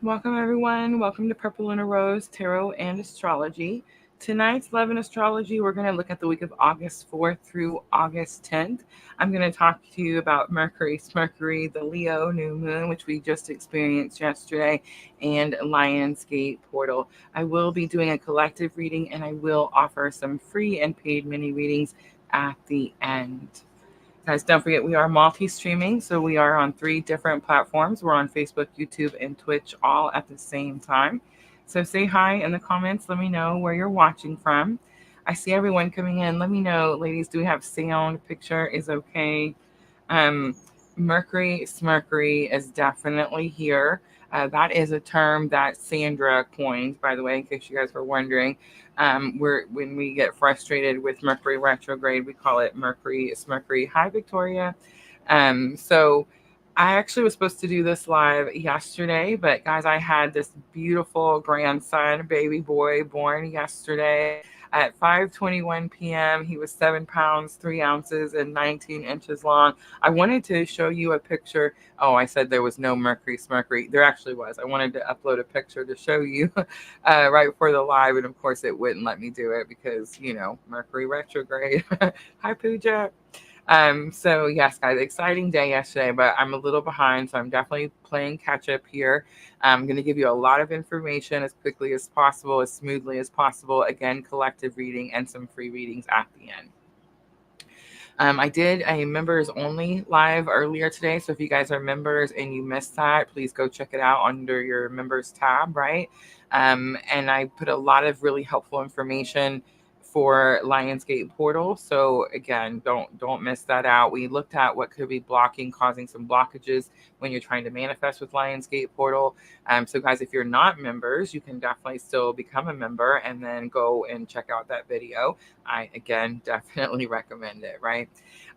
Welcome, everyone. Welcome to purplelunarose Tarot and Astrology. Tonight's Love and Astrology, we're going to look at the week of August 4th through August 10th. I'm going to talk to you about Mercury, the Leo new moon, which we just experienced yesterday, and Lionsgate portal. I will be doing a collective reading, and I will offer some free and paid mini readings at the end. Guys, don't forget we are multi-streaming, so we are on 3 different platforms. We're on Facebook, YouTube, and Twitch all at the same time. So say hi in the comments. Let me know where you're watching from. I see everyone coming in. Let me know, ladies, do we have sound? Picture is okay. Um, Mercury is definitely here. That is a term that Sandra coined, by the way, in case you guys were wondering. When we get frustrated with Mercury retrograde, we call it Mercury. Hi, Victoria. So I actually was supposed to do this live yesterday, but guys, I had this beautiful grandson, baby boy, born yesterday at 5:21 p.m. He was 7 pounds 3 ounces and 19 inches long. I wanted to show you a picture. Oh, I said there was no Mercury. There actually was. I wanted to upload a picture to show you right before the live, and of course it wouldn't let me do it because Mercury retrograde. Hi, Pooja. So yes, guys, exciting day yesterday, but I'm a little behind, so I'm definitely playing catch up here. I'm going to give you a lot of information as quickly as possible, as smoothly as possible. Again, collective reading and some free readings at the end. I did a members only live earlier today. So if you guys are members and you missed that, please go check it out under your members tab, right? And I put a lot of really helpful information for Lionsgate portal. So again, don't miss that out. We looked at what could be causing some blockages when you're trying to manifest with Lionsgate portal. So guys, if you're not members, you can definitely still become a member and then go and check out that video. I again definitely recommend it, right?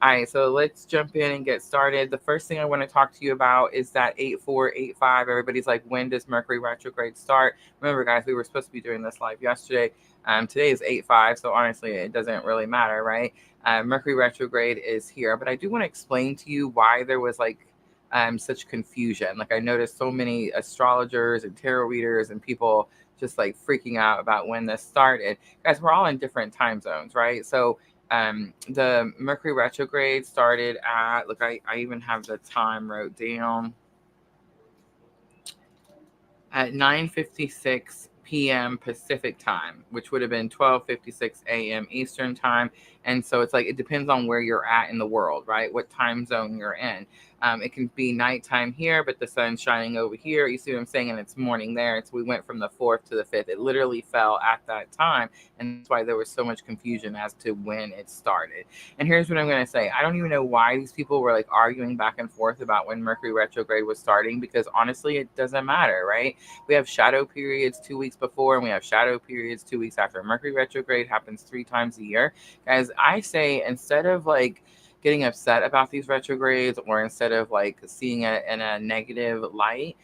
All right, so let's jump in and get started. The first thing I want to talk to you about is that 8485. Everybody's like, when does Mercury retrograde start? Remember, guys, we were supposed to be doing this live yesterday. Today is 85, so honestly, it doesn't really matter, right? Mercury retrograde is here, but I do want to explain to you why there was such confusion. Like I noticed so many astrologers and tarot readers and people just like freaking out about when this started. Guys, we're all in different time zones, right? So the Mercury retrograde started at, look, I even have the time wrote down at 9:56 p.m. Pacific time, which would have been 12:56 a.m. Eastern time. And so it's like it depends on where you're at in the world, right? What time zone you're in. It can be nighttime here, but the sun's shining over here. You see what I'm saying? And it's morning there. We went from the 4th to the 5th. It literally fell at that time. And that's why there was so much confusion as to when it started. And here's what I'm going to say. I don't even know why these people were like arguing back and forth about when Mercury retrograde was starting, because honestly, it doesn't matter, right? We have shadow periods 2 weeks before, and we have shadow periods 2 weeks after. Mercury retrograde happens 3 times a year. Guys, I say instead of like getting upset about these retrogrades, or instead of like seeing it in a negative light,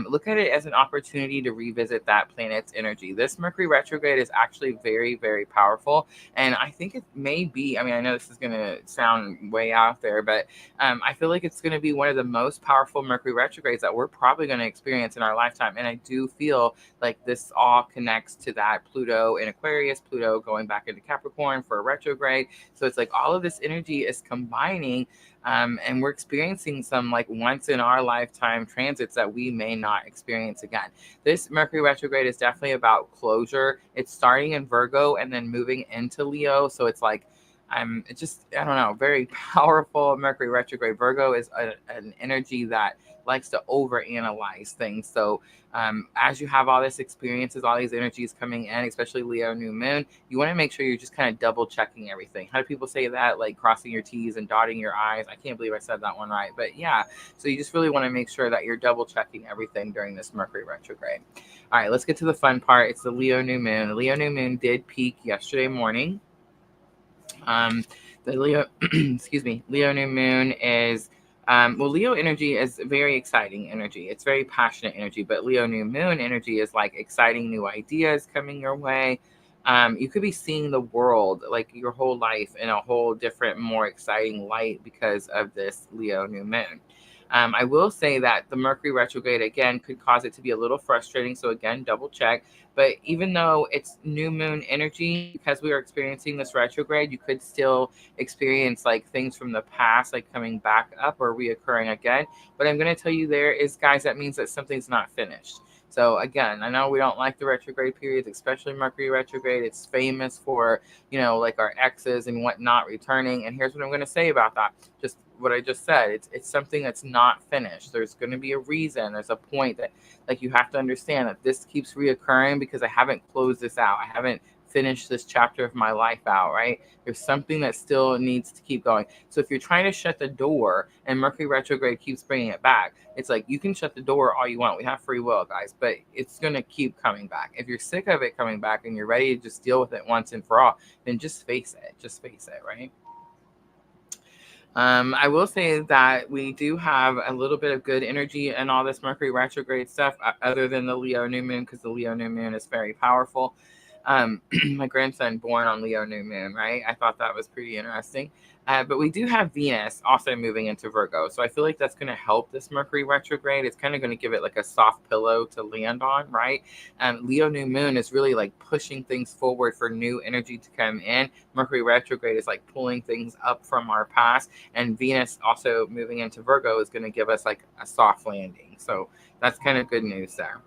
look at it as an opportunity to revisit that planet's energy. This Mercury retrograde is actually very, very powerful. And I think it may be, I mean, I know this is going to sound way out there, but I feel like it's going to be one of the most powerful Mercury retrogrades that we're probably going to experience in our lifetime. And I do feel like this all connects to that Pluto in Aquarius, Pluto going back into Capricorn for a retrograde. So it's like all of this energy is combining, and we're experiencing some like once in our lifetime transits that we may not experience again. This Mercury retrograde is definitely about closure. It's starting in Virgo and then moving into Leo. So it's like, it's just, I don't know, very powerful Mercury retrograde. Virgo is an energy that likes to overanalyze things. So as you have all this experiences, all these energies coming in, especially Leo new moon, you want to make sure you're just kind of double checking everything. How do people say that? Like crossing your T's and dotting your I's. I can't believe I said that one right. But yeah, so you just really want to make sure that you're double checking everything during this Mercury retrograde. All right, let's get to the fun part. It's the Leo new moon. The Leo new moon did peak yesterday morning. The Leo, excuse me, Leo new moon is, Leo energy is very exciting energy. It's very passionate energy, but Leo new moon energy is like exciting new ideas coming your way. You could be seeing the world, like your whole life, in a whole different, more exciting light because of this Leo new moon. I will say that the Mercury retrograde, again, could cause it to be a little frustrating. So again, double check. But even though it's new moon energy, because we are experiencing this retrograde, you could still experience like things from the past, like coming back up or reoccurring again. But I'm going to tell you there is, guys, that means that something's not finished. So again, I know we don't like the retrograde periods, especially Mercury retrograde. It's famous for, like our exes and whatnot returning. And here's what I'm going to say about that. Just what I just said. It's something that's not finished. There's going to be a reason. There's a point that, like, you have to understand that this keeps reoccurring because I haven't closed this out. I haven't finished this chapter of my life out, right? There's something that still needs to keep going. So if you're trying to shut the door and Mercury retrograde keeps bringing it back, it's like you can shut the door all you want. We have free will, guys, but it's going to keep coming back. If you're sick of it coming back and you're ready to just deal with it once and for all, then just face it. Just face it, right? I will say that we do have a little bit of good energy and all this Mercury retrograde stuff, other than the Leo new moon, because the Leo new moon is very powerful. My grandson born on Leo new moon, right? I thought that was pretty interesting. But we do have Venus also moving into Virgo. So I feel like that's going to help this Mercury retrograde. It's kind of going to give it like a soft pillow to land on, right? Leo new moon is really like pushing things forward for new energy to come in. Mercury retrograde is like pulling things up from our past. And Venus also moving into Virgo is going to give us like a soft landing. So that's kind of good news there.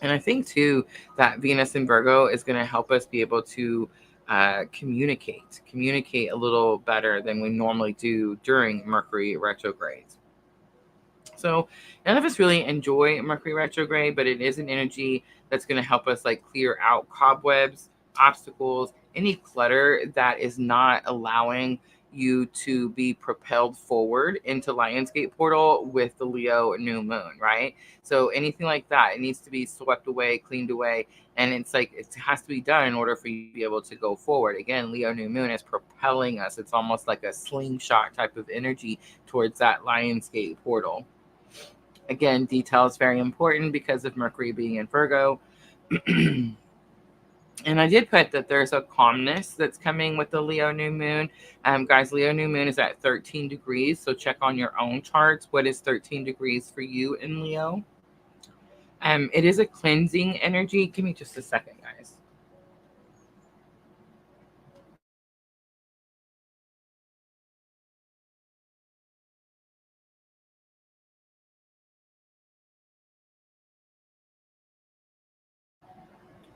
And I think too that Venus in Virgo is going to help us be able to communicate a little better than we normally do during Mercury retrogrades. So none of us really enjoy Mercury retrograde, but it is an energy that's going to help us like clear out cobwebs, obstacles, any clutter that is not allowing you to be propelled forward into Lionsgate portal with the Leo new moon, right? So anything like that, it needs to be swept away, cleaned away. And it's like, it has to be done in order for you to be able to go forward. Again, Leo new moon is propelling us. It's almost like a slingshot type of energy towards that Lionsgate portal. Again, detail is very important because of Mercury being in Virgo. And I did put that there's a calmness that's coming with the Leo new moon. Guys, Leo new moon is at 13 degrees. So check on your own charts. What is 13 degrees for you in Leo? It is a cleansing energy. Give me just a second, guys.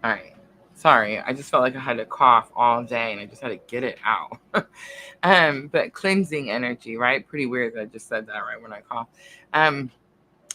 All right. Sorry, I just felt like I had to cough all day and I just had to get it out. But cleansing energy, right? Pretty weird that I just said that right when I coughed.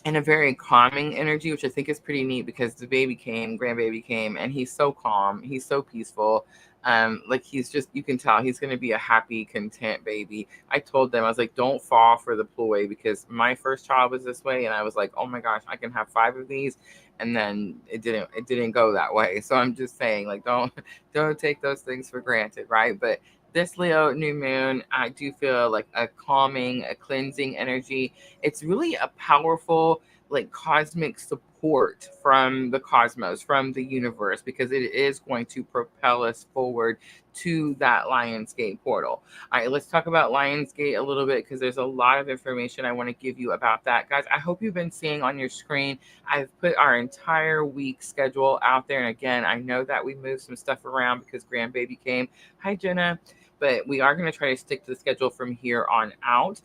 And a very calming energy, which I think is pretty neat because the grandbaby came, and he's so calm. He's so peaceful. Like he's just, you can tell he's going to be a happy, content baby. I told them, I was like, don't fall for the ploy, because my first child was this way. And I was like, oh my gosh, I can have 5 of these. And then it didn't go that way. So I'm just saying, like, don't take those things for granted. Right. But this Leo new moon, I do feel like a calming, a cleansing energy. It's really a powerful, like, cosmic support from the cosmos, from the universe, because it is going to propel us forward to that Lionsgate portal. All right, let's talk about Lionsgate a little bit, because there's a lot of information I want to give you about that. Guys, I hope you've been seeing on your screen, I've put our entire week schedule out there. And again, I know that we moved some stuff around because grandbaby came. Hi, Jenna. But we are going to try to stick to the schedule from here on out.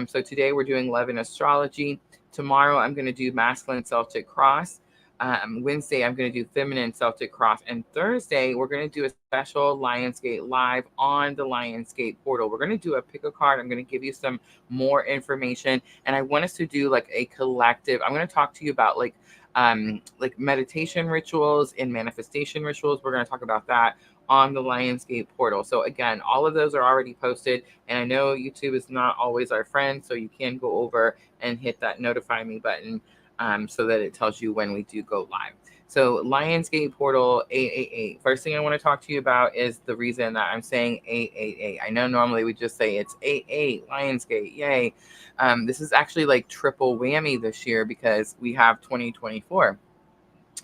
So today we're doing love and astrology. Tomorrow I'm going to do masculine Celtic cross. Wednesday I'm going to do feminine Celtic cross. And Thursday we're going to do a special Lionsgate live on the Lionsgate portal. We're going to do a pick a card. I'm going to give you some more information. And I want us to do like a collective. I'm going to talk to you about like meditation rituals and manifestation rituals. We're going to talk about that on the Lionsgate portal. So again, all of those are already posted, and I know YouTube is not always our friend, so you can go over and hit that notify me button so that it tells you when we do go live. So Lionsgate portal 888. First thing I want to talk to you about is the reason that I'm saying 888. I know normally we just say it's 88 Lionsgate, yay. This is actually like triple whammy this year because we have 2024.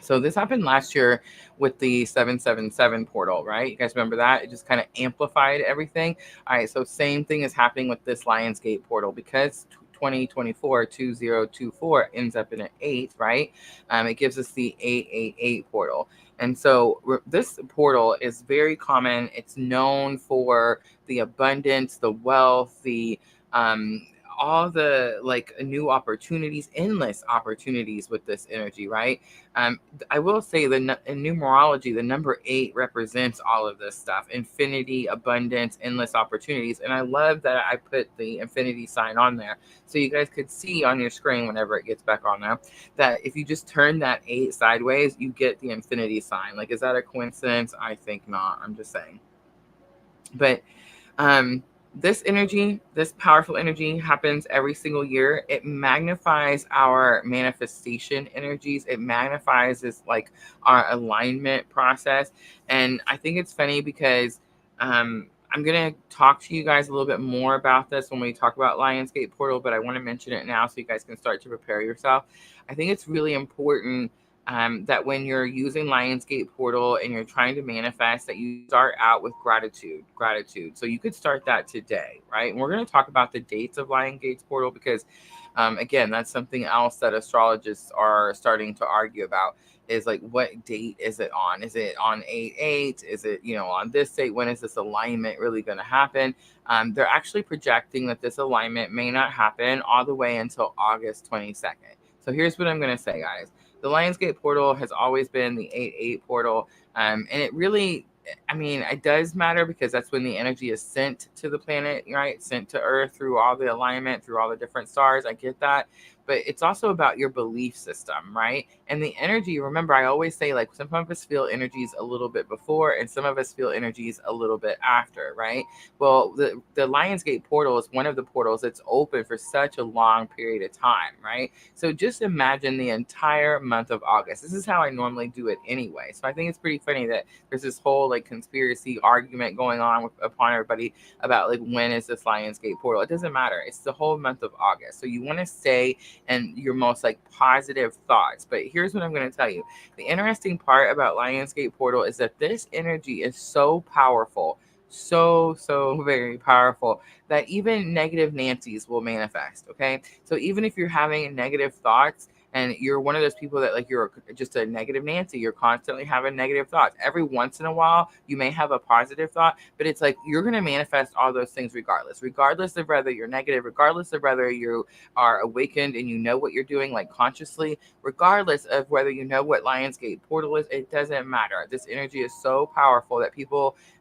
So this happened last year with the 777 portal, right? You guys remember that? It just kind of amplified everything. All right, so same thing is happening with this Lionsgate portal because 2024 2024 ends up in an 8, right? It gives us the 888 portal. And so this portal is very common. It's known for the abundance, the wealth, the um, all the like new opportunities, endless opportunities with this energy, right? I will say in numerology, the number 8 represents all of this stuff: infinity, abundance, endless opportunities. And I love that I put the infinity sign on there so you guys could see on your screen whenever it gets back on there that if you just turn that 8 sideways, you get the infinity sign. Like, is that a coincidence? I think not. I'm just saying. But um, this energy, this powerful energy happens every single year. It magnifies our manifestation energies. It magnifies this like our alignment process. And I think it's funny because I'm going to talk to you guys a little bit more about this when we talk about Lionsgate portal, but I want to mention it now so you guys can start to prepare yourself. I think it's really important that when you're using Lionsgate portal and you're trying to manifest, that you start out with gratitude. So you could start that today, right? And we're going to talk about the dates of Lionsgate's portal because again, that's something else that astrologists are starting to argue about, is like, what date is it on? Is it on 8/8? Is it, on this date? When is this alignment really going to happen? They're actually projecting that this alignment may not happen all the way until August 22nd. So here's what I'm going to say, guys. The Lionsgate portal has always been the 8/8 portal. And it really, it does matter because that's when the energy is sent to the planet, right? Sent to Earth through all the alignment, through all the different stars. I get that. But it's also about your belief system, right? And the energy, remember, I always say, like, some of us feel energies a little bit before and some of us feel energies a little bit after, right? Well, the Lionsgate portal is one of the portals that's open for such a long period of time, right? So just imagine the entire month of August. This is how I normally do it anyway. So I think it's pretty funny that there's this whole like conspiracy argument going on upon everybody about like, when is this Lionsgate portal? It doesn't matter. It's the whole month of August. So you want to stay and your most like positive thoughts. But here's what I'm going to tell you. The interesting part about Lionsgate portal is that this energy is so powerful, so very powerful, that even negative Nancy's will manifest. Okay. So even if you're having negative thoughts and you're one of those people that like, you're just a negative Nancy, you're constantly having negative thoughts. Every once in a while, you may have a positive thought, but it's like, you're going to manifest all those things regardless of whether you're negative, regardless of whether you are awakened and you know what you're doing, like consciously, regardless of whether you know what Lionsgate portal is, it doesn't matter. This energy is so powerful that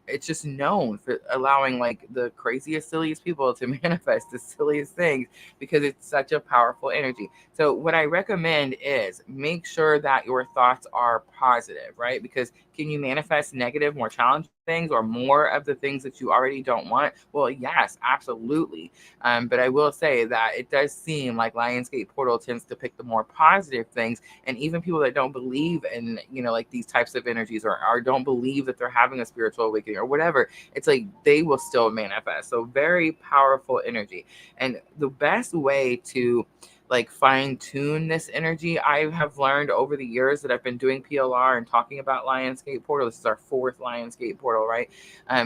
it's just known for allowing like the craziest, silliest people to manifest the silliest things because it's such a powerful energy. So what I recommend is make sure that your thoughts are positive, right? Because can you manifest negative, more challenging things or more of the things that you already don't want? Well, yes, absolutely. But I will say that it does seem like Lionsgate portal tends to pick the more positive things, and even people that don't believe in, like these types of energies or don't believe that they're having a spiritual awakening or whatever, it's like they will still manifest. So very powerful energy. And the best way to like fine tune this energy, I have learned over the years that I've been doing PLR and talking about Lionsgate portal. This is our 4th Lionsgate portal, right?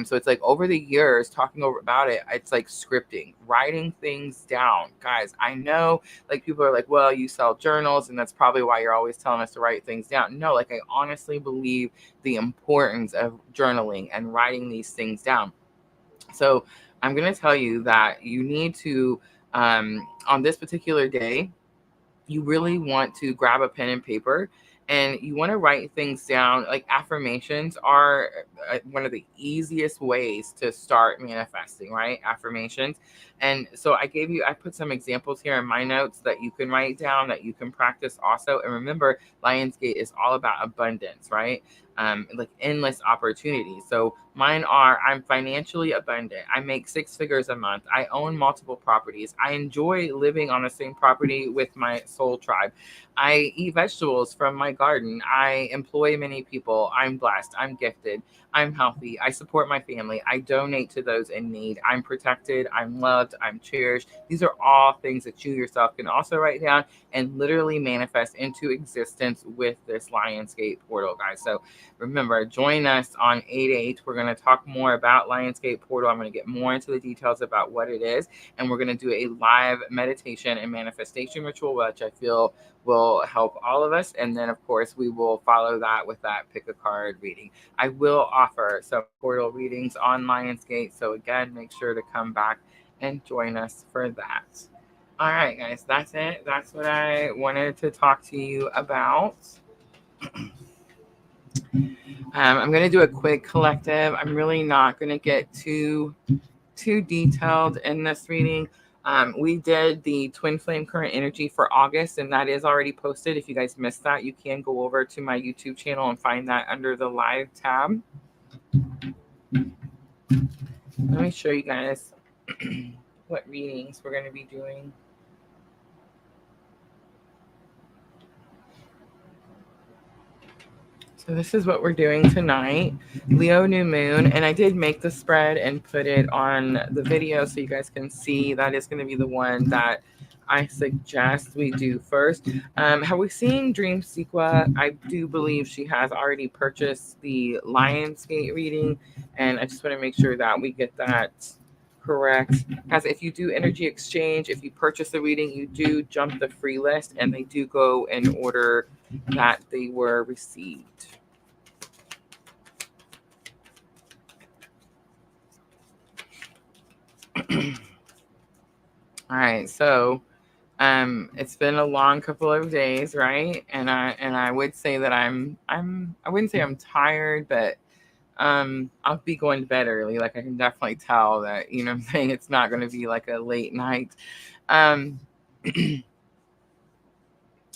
So it's like over the years talking about it, it's like scripting, writing things down. Guys, I know like people are like, well, you sell journals and that's probably why you're always telling us to write things down. No, like I honestly believe the importance of journaling and writing these things down. So I'm going to tell you that you need to, on this particular day, you really want to grab a pen and paper and you want to write things down. Like affirmations are one of the easiest ways to start manifesting, right? Affirmations. And so I put some examples here in my notes that you can write down, that you can practice also. And remember, Lionsgate is all about abundance, right? Like endless opportunities. So mine are, I'm financially abundant. I make 6 figures a month. I own multiple properties. I enjoy living on the same property with my soul tribe. I eat vegetables from my garden. I employ many people. I'm blessed. I'm gifted. I'm healthy. I support my family. I donate to those in need. I'm protected. I'm loved. loved, I'm cherished. These are all things that you yourself can also write down and literally manifest into existence with this Lionsgate portal, guys. So remember, join us on 8/8. We're going to talk more about Lionsgate portal. I'm going to get more into the details about what it is, and we're going to do a live meditation and manifestation ritual, which I feel will help all of us. And then, of course, we will follow that with that pick a card reading. I will offer some portal readings on Lionsgate. So again, make sure to come back and join us for that. All right, guys, that's it. That's what I wanted to talk to you about. I'm going to do a quick collective. I'm really not going to get too detailed in this reading. We did the twin flame current energy for August, and that is already posted. If you guys missed that, you can go over to my YouTube channel and find that under the live tab. Let me show you guys what readings we're going to be doing. So this is what we're doing tonight, Leo new moon, and I did make the spread and put it on the video so you guys can see. That is going to be the one that I suggest we do first. Have we seen Dream Sequa? I do believe she has already purchased the Lionsgate reading, and I just want to make sure that we get that correct. As if you do energy exchange, if you purchase the reading, you do jump the free list, and they do go in order that they were received. All right, so it's been a long couple of days, right? And I would say that I wouldn't say I'm tired, but I'll be going to bed early. Like I can definitely tell that, you know what I'm saying, it's not going to be like a late night.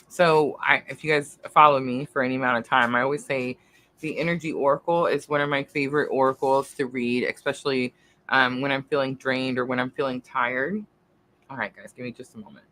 So if you guys follow me for any amount of time, I always say the Energy Oracle is one of my favorite oracles to read, especially when I'm feeling drained or when I'm feeling tired. All right, guys, give me just a moment.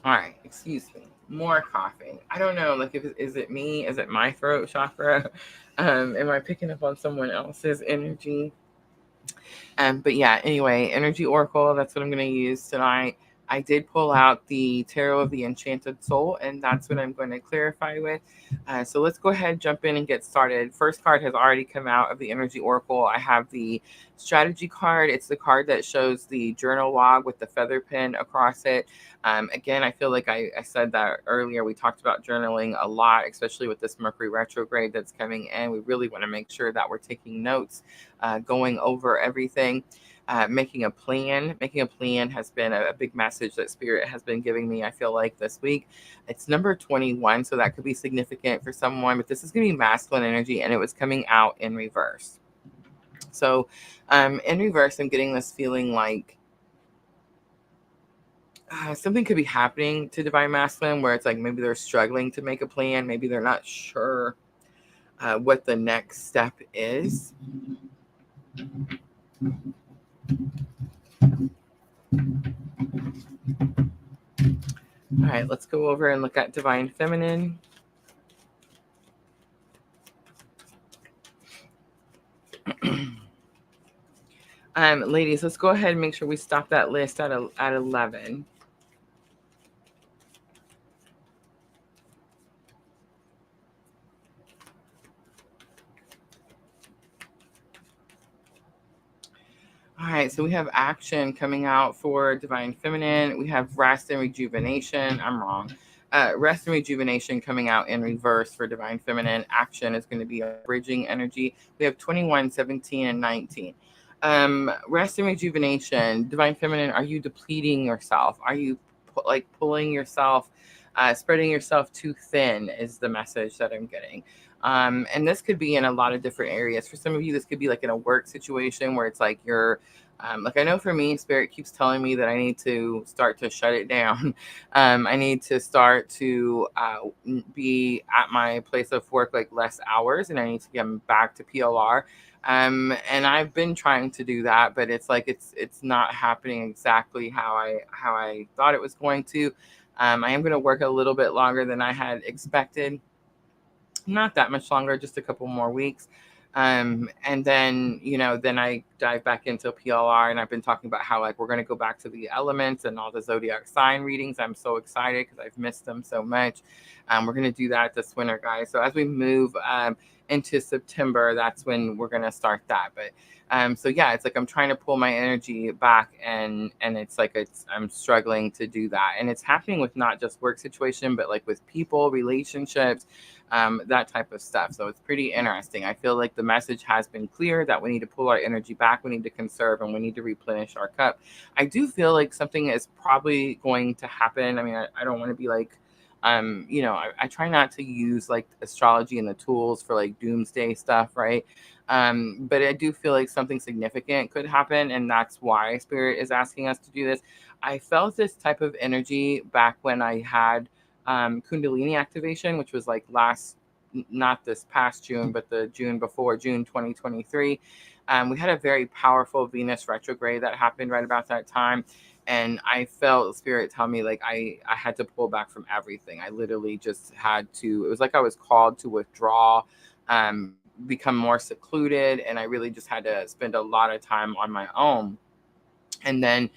All right, excuse me. More coughing. I don't know. Like, is it me? Is it my throat chakra? Am I picking up on someone else's energy? But yeah, anyway, Energy Oracle, that's what I'm going to use tonight. I did pull out the Tarot of the Enchanted Soul, and that's what I'm going to clarify with. So let's go ahead, jump in and get started. First card has already come out of the Energy Oracle. I have the Strategy card. It's the card that shows the journal log with the feather pen across it. Again, I feel like I said that earlier. We talked about journaling a lot, especially with this Mercury retrograde that's coming in. We really want to make sure that we're taking notes, going over everything. Making a plan has been a big message that Spirit has been giving me, I feel like, this week. It's number 21, so that could be significant for someone, but this is going to be masculine energy, and it was coming out in reverse. So in reverse, I'm getting this feeling like something could be happening to Divine Masculine where it's like maybe they're struggling to make a plan. Maybe they're not sure what the next step is. All right, let's go over and look at Divine Feminine. Ladies, let's go ahead and make sure we stop that list at 11. All right, so we have action coming out for Divine Feminine. We have rest and rejuvenation. I'm wrong. Rest and rejuvenation coming out in reverse for Divine Feminine. Action is going to be a bridging energy. We have 21, 17, and 19. Rest and rejuvenation. Divine Feminine, are you depleting yourself? Are you pulling yourself, spreading yourself too thin is the message that I'm getting. And this could be in a lot of different areas. For some of you, this could be like in a work situation where it's like you're, like I know for me, Spirit keeps telling me that I need to start to shut it down. I need to start to be at my place of work like less hours, and I need to get back to PLR. And I've been trying to do that, but it's like it's not happening exactly how I thought it was going to. I am going to work a little bit longer than I had expected, not that much longer, just a couple more weeks. And then, then I dive back into PLR, and I've been talking about how like we're going to go back to the elements and all the zodiac sign readings. I'm so excited because I've missed them so much. We're going to do that this winter, guys. So as we move into September, that's when we're going to start that. But so yeah, it's like I'm trying to pull my energy back, and it's like I'm struggling to do that, and it's happening with not just work situation, but like with people, relationships, that type of stuff. So it's pretty interesting. I feel like the message has been clear that we need to pull our energy back, we need to conserve, and we need to replenish our cup. I do feel like something is probably going to happen. I mean, I don't want to be like, I try not to use like astrology and the tools for like doomsday stuff, right? But I do feel like something significant could happen, and that's why Spirit is asking us to do this. I felt this type of energy back when I had Kundalini activation, which was like not this past June, but the June before, June 2023. We had a very powerful Venus retrograde that happened right about that time. And I felt Spirit tell me like I had to pull back from everything. I literally just had to, it was like I was called to withdraw, become more secluded. And I really just had to spend a lot of time on my own. And then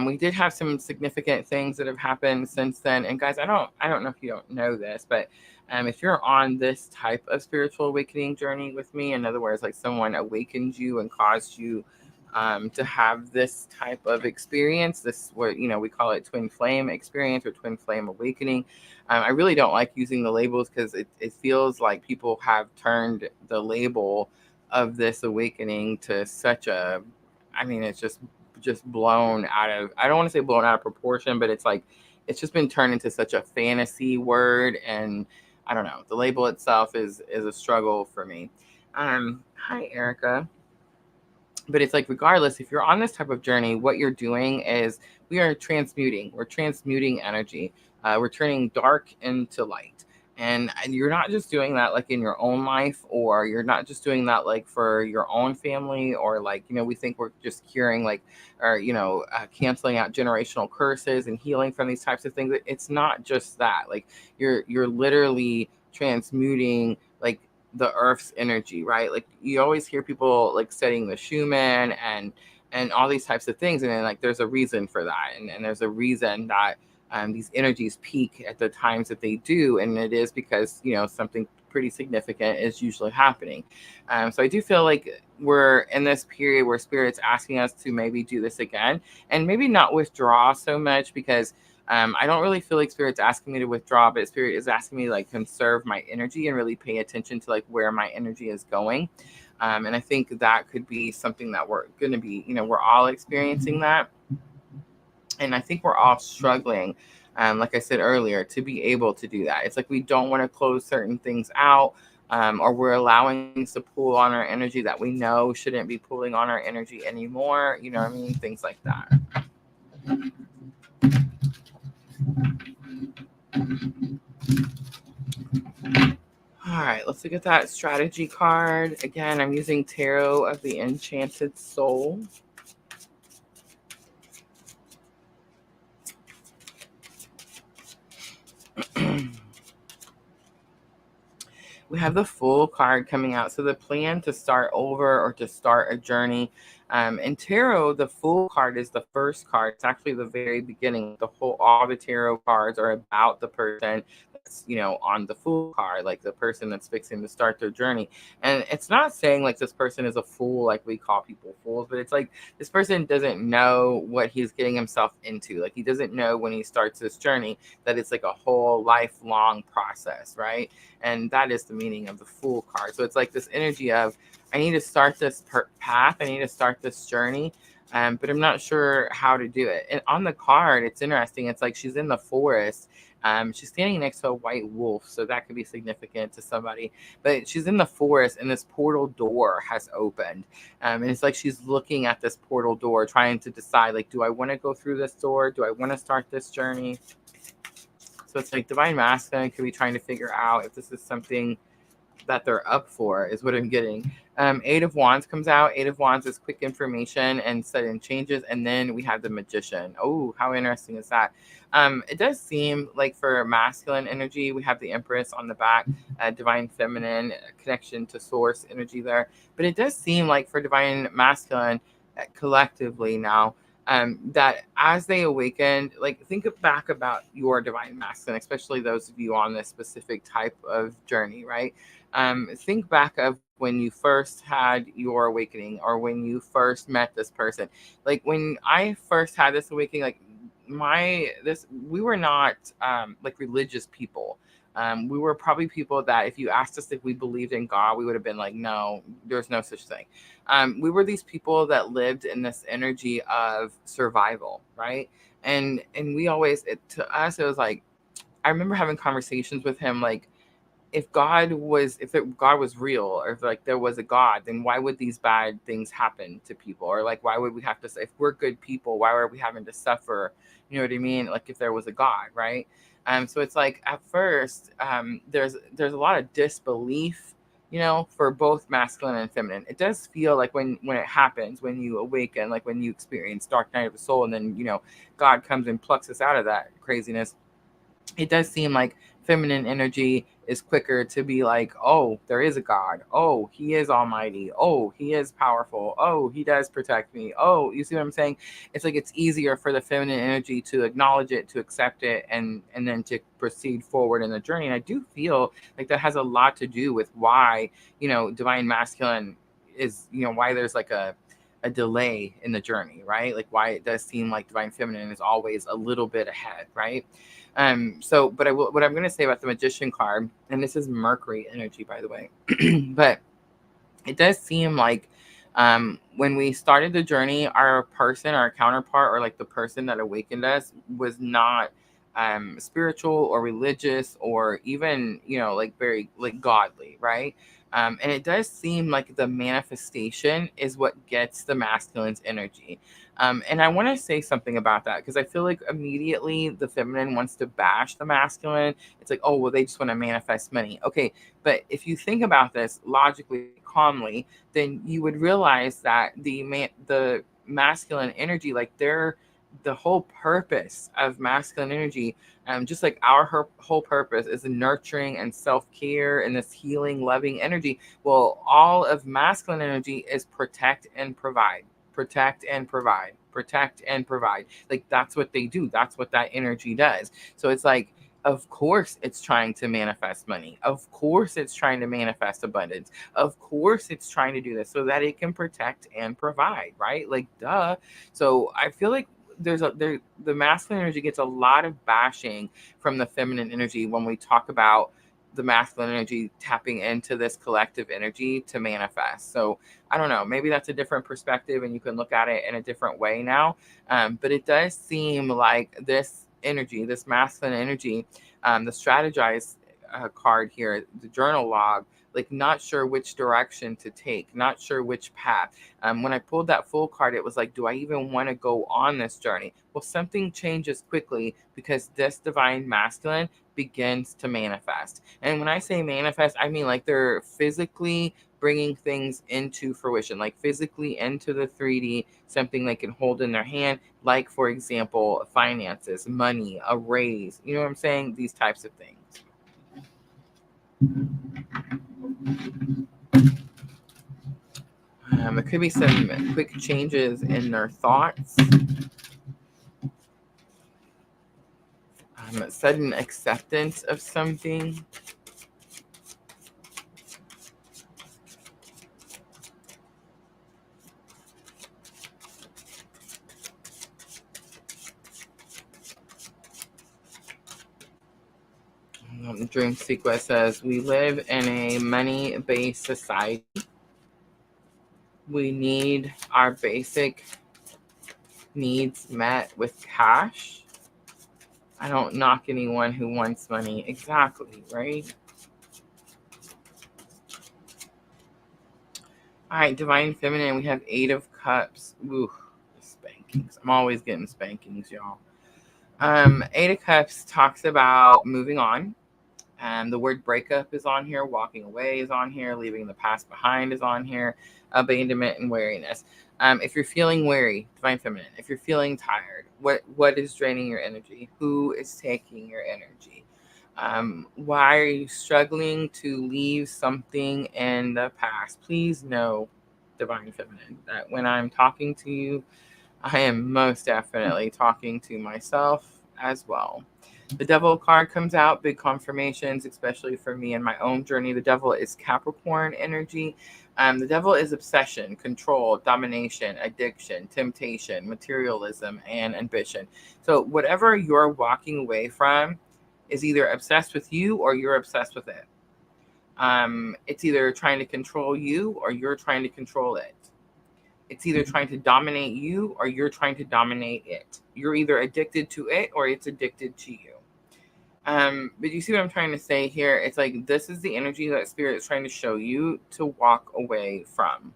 we did have some significant things that have happened since then. And guys, I don't know if you don't know this, but if you're on this type of spiritual awakening journey with me, in other words, like someone awakened you and caused you to have this type of experience, this what we call it twin flame experience or twin flame awakening. I really don't like using the labels because it feels like people have turned the label of this awakening to such a, I mean, it's just blown out of, I don't want to say blown out of proportion, but it's like it's just been turned into such a fantasy word, and I don't know, the label itself is a struggle for me. Hi Erica. But it's like, regardless, if you're on this type of journey, what you're doing is we're transmuting energy. We're turning dark into light. And you're not just doing that like in your own life, or you're not just doing that like for your own family, or like, we think we're just curing like, or, canceling out generational curses and healing from these types of things. It's not just that. Like you're literally transmuting like the earth's energy, right? Like you always hear people like studying the Schumann and all these types of things, and then like there's a reason for that, and there's a reason that these energies peak at the times that they do, and it is because something pretty significant is usually happening. So I do feel like we're in this period where Spirit's asking us to maybe do this again, and maybe not withdraw so much, because I don't really feel like Spirit's asking me to withdraw, but Spirit is asking me to like conserve my energy and really pay attention to like where my energy is going. And I think that could be something that we're going to be, we're all experiencing that. And I think we're all struggling, like I said earlier, to be able to do that. It's like we don't want to close certain things out, or we're allowing things to pull on our energy that we know shouldn't be pulling on our energy anymore. You know what I mean? Things like that. All right, let's look at that strategy card. Again, I'm using Tarot of the Enchanted Soul. We have the Fool card coming out. So the plan to start over or to start a journey. In Tarot, the Fool card is the first card. It's actually the very beginning. All the Tarot cards are about the person that's, on the Fool card, like the person that's fixing to start their journey. And it's not saying like this person is a fool, like we call people fools, but it's like this person doesn't know what he's getting himself into. Like he doesn't know when he starts this journey that it's like a whole lifelong process, right? And that is the meaning of the Fool card. So it's like this energy of, I need to start this path. I need to start this journey, but I'm not sure how to do it. And on the card, it's interesting. It's like she's in the forest. She's standing next to a white wolf, so that could be significant to somebody. But she's in the forest, and this portal door has opened. And it's like she's looking at this portal door, trying to decide, like, do I want to go through this door? Do I want to start this journey? So it's like Divine Masculine could be trying to figure out if this is something that they're up for is what I'm getting. Eight of Wands comes out. Eight of Wands is quick information and sudden changes. And then we have the Magician. Oh, how interesting is that? It does seem like for masculine energy, we have the Empress on the back, divine feminine connection to source energy there. But it does seem like for divine masculine, collectively now, that as they awakened, like think back about your divine masculine, especially those of you on this specific type of journey, right? Think back of when you first had your awakening or when you first met this person. Like when I first had this awakening, like we were not like religious people. We were probably people that if you asked us if we believed in God, we would have been like, no, there's no such thing. We were these people that lived in this energy of survival, right? And we always, to us, it was like, I remember having conversations with him, like, if God was real, or if like there was a God, then why would these bad things happen to people? Or like, why would we have to, if we're good people, why are we having to suffer? You know what I mean? Like if there was a God, right? So it's like at first, there's a lot of disbelief, for both masculine and feminine. It does feel like when it happens, when you awaken, like when you experience dark night of the soul, and then God comes and plucks us out of that craziness. It does seem like feminine energy is quicker to be like, oh, there is a God. Oh, he is almighty. Oh, he is powerful. Oh, he does protect me. Oh, you see what I'm saying? It's like it's easier for the feminine energy to acknowledge it, to accept it, and then to proceed forward in the journey. And I do feel like that has a lot to do with why, divine masculine is, why there's like a delay in the journey, right? Like why it does seem like divine feminine is always a little bit ahead, right? What I'm going to say about the Magician card, and this is Mercury energy, by the way, but it does seem like when we started the journey, our counterpart, or like the person that awakened us, was not spiritual or religious or even, like very like godly, right? And it does seem like the manifestation is what gets the masculine's energy. And I want to say something about that because I feel like immediately the feminine wants to bash the masculine. It's like, oh, well, they just want to manifest money. Okay, but if you think about this logically, calmly, then you would realize that the masculine energy, like the whole purpose of masculine energy, just like our whole purpose is nurturing and self-care and this healing, loving energy. Well, all of masculine energy is protect and provide, protect and provide, protect and provide. Like that's what they do. That's what that energy does. So it's like, of course it's trying to manifest money. Of course it's trying to manifest abundance. Of course it's trying to do this so that it can protect and provide, right? Like duh. So I feel like the masculine energy gets a lot of bashing from the feminine energy when we talk about the masculine energy tapping into this collective energy to manifest. So I don't know, maybe that's a different perspective and you can look at it in a different way now. But it does seem like this energy, this masculine energy, the strategize card here, the journal log, like not sure which direction to take, not sure which path. When I pulled that full card, it was like, do I even want to go on this journey? Well, something changes quickly because this divine masculine begins to manifest. And when I say manifest, I mean like they're physically bringing things into fruition, like physically into the 3D, something they can hold in their hand, like, for example, finances, money, a raise, you know what I'm saying? These types of things. It could be some quick changes in their thoughts. Sudden acceptance of something. Dream Sequence says, we live in a money-based society. We need our basic needs met with cash. I don't knock anyone who wants money. Exactly, right? All right, Divine Feminine, we have 8 of Cups. Ooh, spankings. I'm always getting spankings, y'all. 8 of Cups talks about moving on. The word breakup is on here. Walking away is on here. Leaving the past behind is on here. Abandonment and weariness. If you're feeling weary, divine feminine. If you're feeling tired, what is draining your energy? Who is taking your energy? Why are you struggling to leave something in the past? Please know, divine feminine, that when I'm talking to you, I am most definitely talking to myself as well. The devil card comes out, big confirmations, especially for me in my own journey. The devil is Capricorn energy. The devil is obsession, control, domination, addiction, temptation, materialism, and ambition. So whatever you're walking away from is either obsessed with you or you're obsessed with it. It's either trying to control you or you're trying to control it. It's either trying to dominate you or you're trying to dominate it. You're either addicted to it or it's addicted to you. But you see what I'm trying to say here? It's like, this is the energy that spirit is trying to show you to walk away from.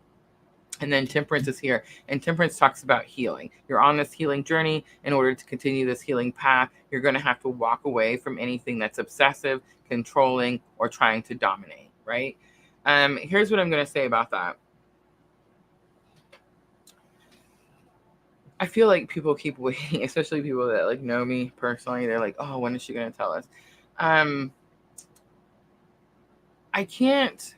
And then temperance is here. And temperance talks about healing. You're on this healing journey. In order to continue this healing path, you're going to have to walk away from anything that's obsessive, controlling, or trying to dominate, right? Here's what I'm going to say about that. I feel like people keep waiting, especially people that like know me personally. They're like, "Oh, when is she going to tell us?" I can't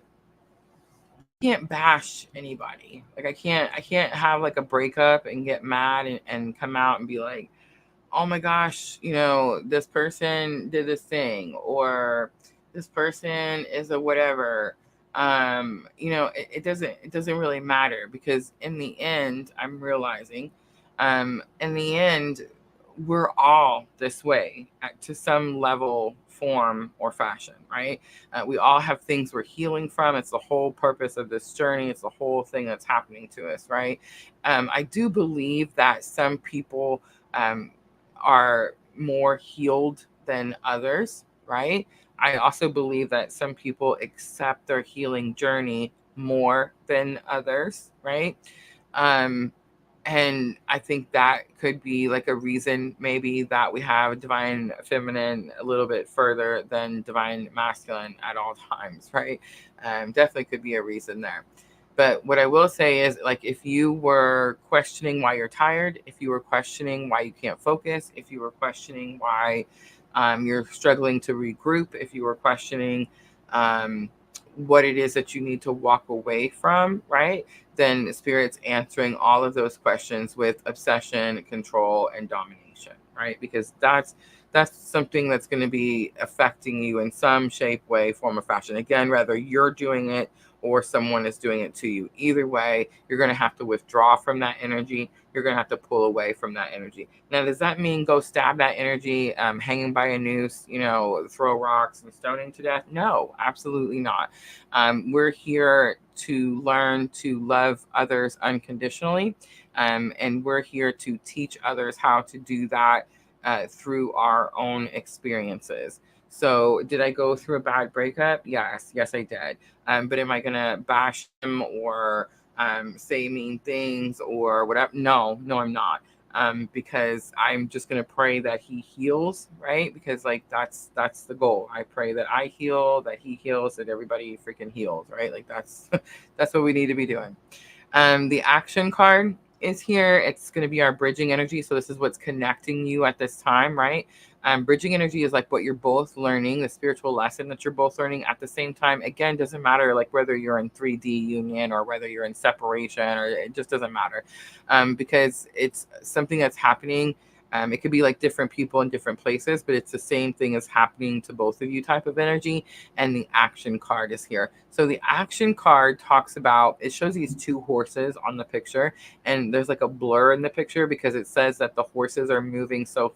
bash anybody. Like I can't have like a breakup and get mad and come out and be like, "Oh my gosh, this person did this thing," or "This person is a whatever." It doesn't really matter, because in the end, I'm realizing, in the end, we're all this way to some level, form, or fashion, right? We all have things we're healing from. It's the whole purpose of this journey. It's the whole thing that's happening to us, right? I do believe that some people are more healed than others, right? I also believe that some people accept their healing journey more than others, right? And I think that could be like a reason maybe that we have divine feminine a little bit further than divine masculine at all times, right? Definitely could be a reason there. But what I will say is, like, if you were questioning why you're tired, if you were questioning why you can't focus, if you were questioning why you're struggling to regroup, if you were questioning what it is that you need to walk away from, right? Then Spirit's answering all of those questions with obsession, control, and domination, right? Because that's something that's going to be affecting you in some shape, way, form, or fashion. Again, whether you're doing it or someone is doing it to you. Either way, you're going to have to withdraw from that energy. You're going to have to pull away from that energy. Now, does that mean go stab that energy, hanging by a noose, throw rocks and stoning to death? No, absolutely not. We're here to learn to love others unconditionally. And we're here to teach others how to do that through our own experiences. So did I go through a bad breakup? Yes, I did. But am I going to bash him or say mean things or whatever? No, I'm not. Because I'm just going to pray that he heals, right? Because like that's the goal. I pray that I heal, that he heals, that everybody freaking heals, right? Like that's what we need to be doing. The action card is here. It's going to be our bridging energy. So this is what's connecting you at this time, right? Bridging energy is like what you're both learning, the spiritual lesson that you're both learning at the same time. Again, doesn't matter like whether you're in 3D union or whether you're in separation, or it just doesn't matter, because it's something that's happening. It could be like different people in different places, but it's the same thing as happening to both of you type of energy. And the action card is here. So the action card talks about, it shows these two horses on the picture, and there's like a blur in the picture because it says that the horses are moving so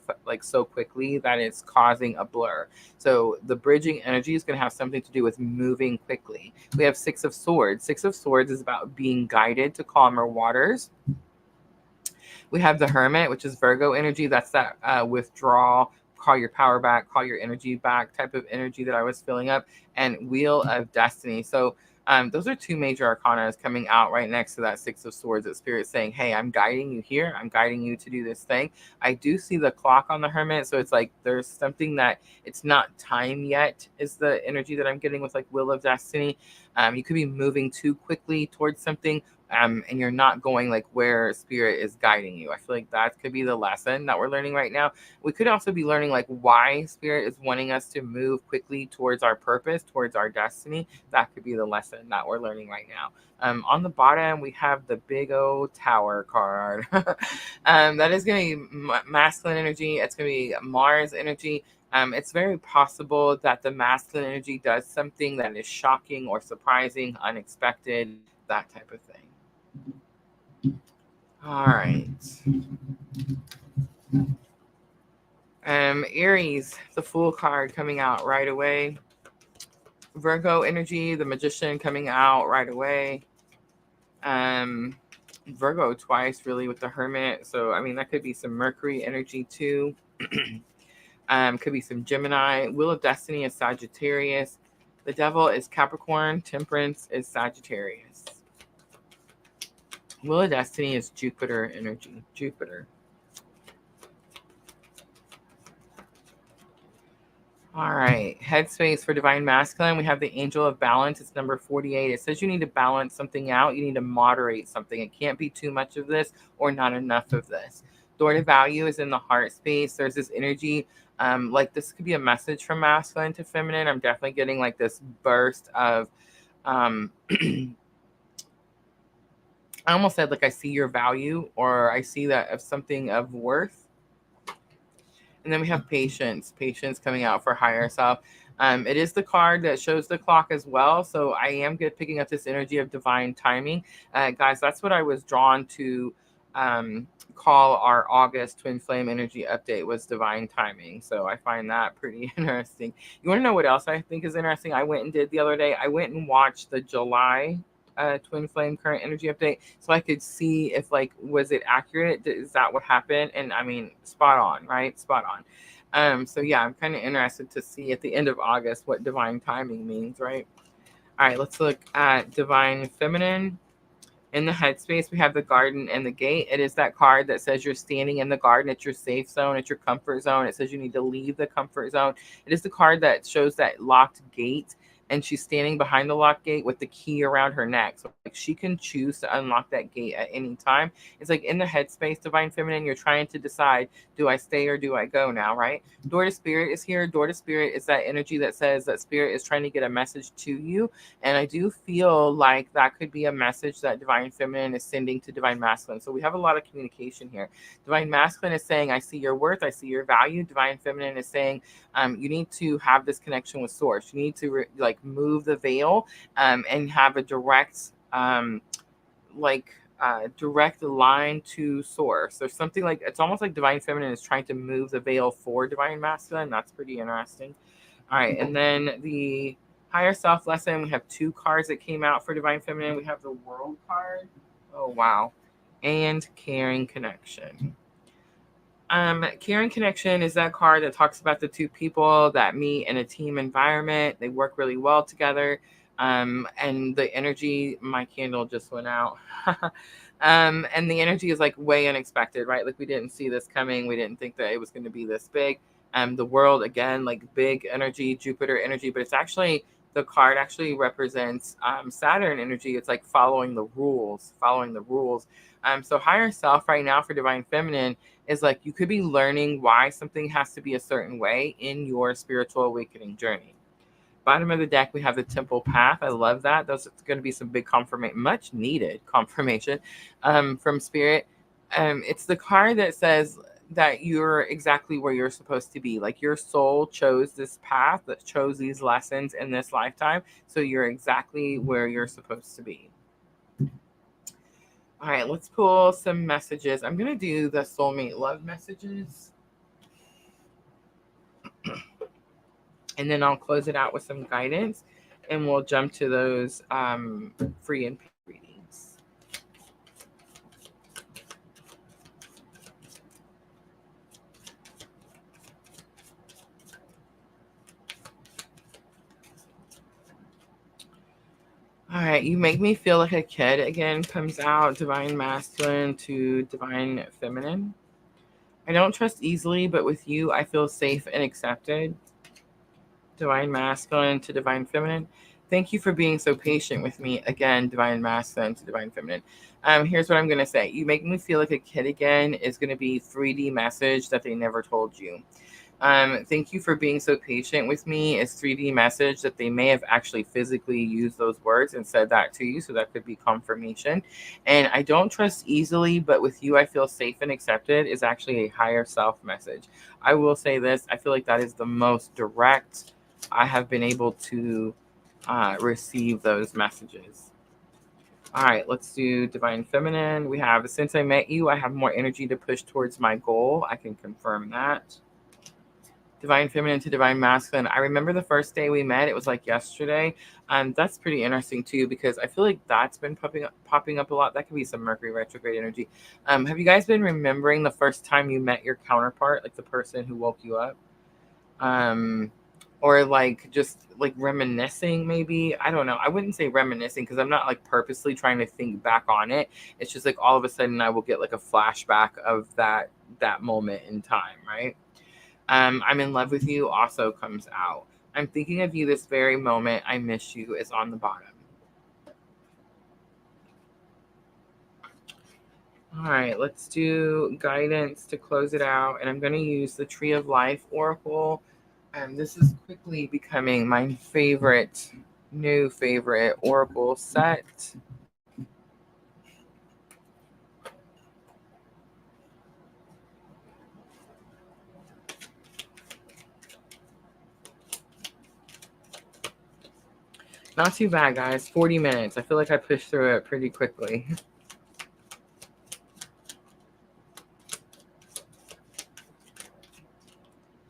quickly that it's causing a blur. So the bridging energy is going to have something to do with moving quickly. We have Six of Swords. Six of Swords is about being guided to calmer waters. We have the Hermit, which is Virgo energy. That's that withdrawal, call your power back, call your energy back type of energy that I was filling up. And Wheel of Destiny. So Those are two major arcana coming out right next to that Six of Swords. That Spirit saying, hey, I'm guiding you here. I'm guiding you to do this thing. I do see the clock on the Hermit. So it's like there's something that it's not time yet is the energy that I'm getting with like Wheel of Destiny. You could be moving too quickly towards something, and you're not going like where Spirit is guiding you. I feel like that could be the lesson that we're learning right now. We could also be learning like why Spirit is wanting us to move quickly towards our purpose, towards our destiny. That could be the lesson that we're learning right now. On the bottom, we have the big old Tower card. That is going to be masculine energy. It's going to be Mars energy. It's very possible that the masculine energy does something that is shocking or surprising, unexpected, that type of thing. All right. Aries, the Fool card coming out right away. Virgo energy, the Magician coming out right away. Virgo twice really with the Hermit. So, I mean, that could be some Mercury energy too. Could be some Gemini. Wheel of Destiny is Sagittarius. The Devil is Capricorn. Temperance is Sagittarius. Wheel of Destiny is Jupiter energy. Jupiter. All right. Headspace for Divine Masculine. We have the Angel of Balance. It's number 48. It says you need to balance something out. You need to moderate something. It can't be too much of this or not enough of this. Door to Value is in the heart space. There's this energy. Like this could be a message from masculine to feminine. I'm definitely getting like this burst of I almost said like I see your value, or I see that of something of worth. And then we have Patience coming out for higher self. It is the card that shows the clock as well. So I am good picking up this energy of divine timing. Guys, that's what I was drawn to call our August twin flame energy update, was divine timing. So I find that pretty interesting. You want to know what else I think is interesting? I went and did the other day. I went and watched the July twin flame current energy update, so I could see if like, was it accurate? Is that what happened? And I mean, spot on, right? Spot on. So yeah, I'm kind of interested to see at the end of August what divine timing means, right? All right, let's look at divine feminine. In the headspace, we have the garden and the gate. It is that card that says you're standing in the garden. It's your safe zone. It's your comfort zone. It says you need to leave the comfort zone. It is the card that shows that locked gate, and she's standing behind the locked gate with the key around her neck. So like she can choose to unlock that gate at any time. It's like in the headspace, divine feminine, you're trying to decide, do I stay or do I go now, right? Door to Spirit is here. Door to Spirit is that energy that says that Spirit is trying to get a message to you. And I do feel like that could be a message that divine feminine is sending to divine masculine. So we have a lot of communication here. Divine masculine is saying, I see your worth. I see your value. Divine feminine is saying, you need to have this connection with source. You need to move the veil and have a direct direct line to source. There's something like, it's almost like divine feminine is trying to move the veil for divine masculine. That's pretty interesting. All right, and then the higher self lesson, we have two cards that came out for divine feminine. We have the World card. Oh wow. And Caring Connection. Caring Connection is that card that talks about the two people that meet in a team environment. They work really well together. And the energy, my candle just went out. And the energy is like way unexpected, right? Like we didn't see this coming. We didn't think that it was going to be this big. The World, again, like big energy, Jupiter energy, but it's actually, the card actually represents Saturn energy. It's like following the rules. So higher self right now for divine feminine is like, you could be learning why something has to be a certain way in your spiritual awakening journey. Bottom of the deck, we have the Temple Path. I love that. Those are going to be some big confirmation, much needed confirmation from Spirit. It's the card that says that you're exactly where you're supposed to be. Like your soul chose this path, that chose these lessons in this lifetime. So you're exactly where you're supposed to be. All right, let's pull some messages. I'm going to do the soulmate love messages. And then I'll close it out with some guidance, and we'll jump to those free and paid readings. All right, you make me feel like a kid again comes out, divine masculine to divine feminine. I don't trust easily, but with you, I feel safe and accepted. Divine masculine to divine feminine. Thank you for being so patient with me. Again, divine masculine to divine feminine. Here's what I'm going to say. You make me feel like a kid again is going to be 3D message that they never told you. Thank you for being so patient with me is 3D message that they may have actually physically used those words and said that to you. So that could be confirmation. And I don't trust easily, but with you, I feel safe and accepted is actually a higher self message. I will say this. I feel like that is the most direct I have been able to receive those messages. All right, let's do divine feminine. We have, since I met you, I have more energy to push towards my goal. I can confirm that. Divine feminine to divine masculine. I remember the first day we met. It was like yesterday. That's pretty interesting too, because I feel like that's been popping up a lot. That could be some Mercury retrograde energy. Have you guys been remembering the first time you met your counterpart, like the person who woke you up? Or like just like reminiscing, maybe. I don't know. I wouldn't say reminiscing because I'm not like purposely trying to think back on it. It's just like all of a sudden I will get like a flashback of that moment in time, right? I'm in love with you also comes out. I'm thinking of you this very moment. I miss you is on the bottom. All right, let's do guidance to close it out. And I'm going to use the Tree of Life Oracle. And this is quickly becoming my new favorite Oracle set. Not too bad, guys. 40 minutes. I feel like I pushed through it pretty quickly.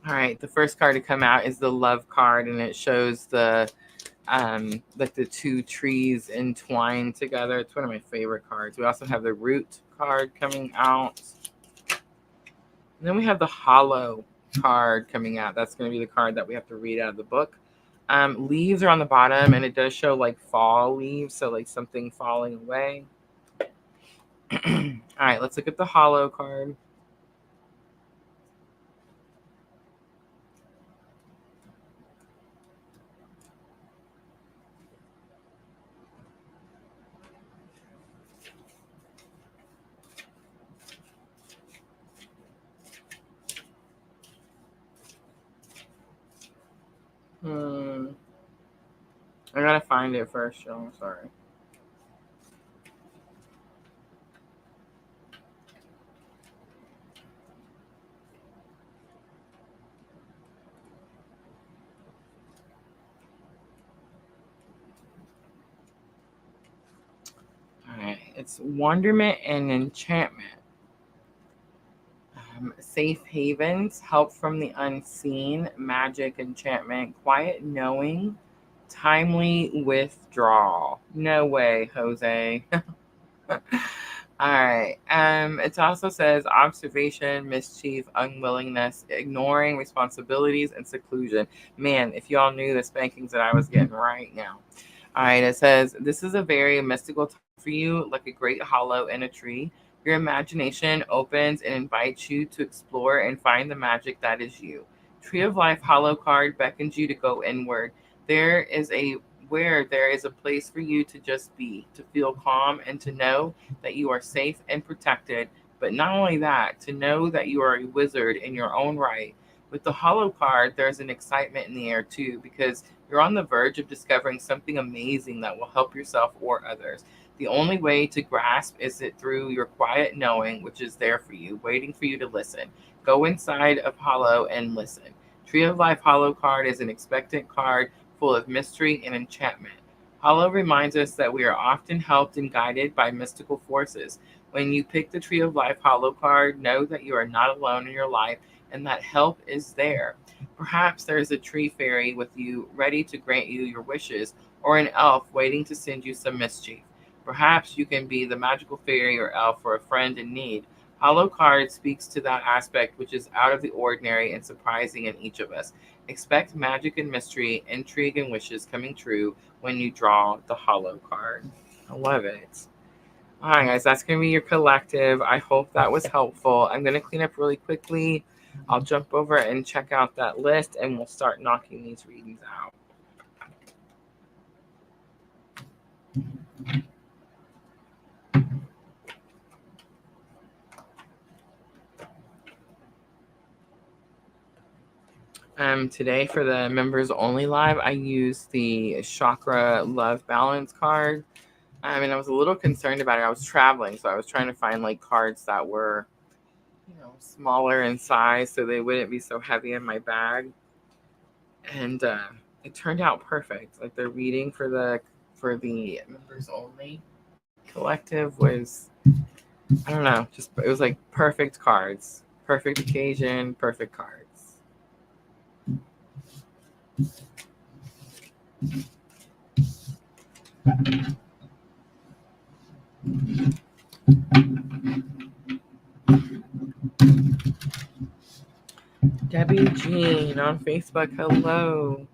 All right, the first card to come out is the Love card, and it shows the like the two trees entwined together. It's one of my favorite cards. We also have the Root card coming out. And then we have the Hollow card coming out. That's going to be the card that we have to read out of the book. Leaves are on the bottom, and it does show like fall leaves, so like something falling away. All right, let's look at the Hollow card. I gotta find it first, y'all. Sorry. All right, it's wonderment and enchantment. Safe havens, help from the unseen, magic, enchantment, quiet knowing, timely withdrawal. No way, Jose. All right. It also says observation, mischief, unwillingness, ignoring responsibilities, and seclusion. Man, if y'all knew the spankings that I was getting right now. All right. It says this is a very mystical time for you, like a great hollow in a tree. Your imagination opens and invites you to explore and find the magic that is you. Tree of Life Hollow card beckons you to go inward. There is a where there is a place for you to just be, to feel calm and to know that you are safe and protected. But not only that, to know that you are a wizard in your own right. With the Hollow card, there's an excitement in the air too, because you're on the verge of discovering something amazing that will help yourself or others. The only way to grasp is it through your quiet knowing, which is there for you, waiting for you to listen. Go inside of Hollow and listen. Tree of Life Hollow card is an expectant card full of mystery and enchantment. Hollow reminds us that we are often helped and guided by mystical forces. When you pick the Tree of Life Hollow card, know that you are not alone in your life and that help is there. Perhaps there is a tree fairy with you ready to grant you your wishes, or an elf waiting to send you some mischief. Perhaps you can be the magical fairy or elf for a friend in need. Hollow card speaks to that aspect which is out of the ordinary and surprising in each of us. Expect magic and mystery, intrigue and wishes coming true when you draw the hollow card. I love it. All right, guys, that's going to be your collective. I hope that was helpful. I'm going to clean up really quickly. I'll jump over and check out that list, and we'll start knocking these readings out. Today for the members only live, I used the Chakra Love Balance card. And I was a little concerned about it. I was traveling, so I was trying to find like cards that were, smaller in size so they wouldn't be so heavy in my bag. And it turned out perfect. Like the reading for the members only collective was, I don't know, just it was like perfect cards, perfect occasion, perfect cards. Debbie Jean on Facebook, hello.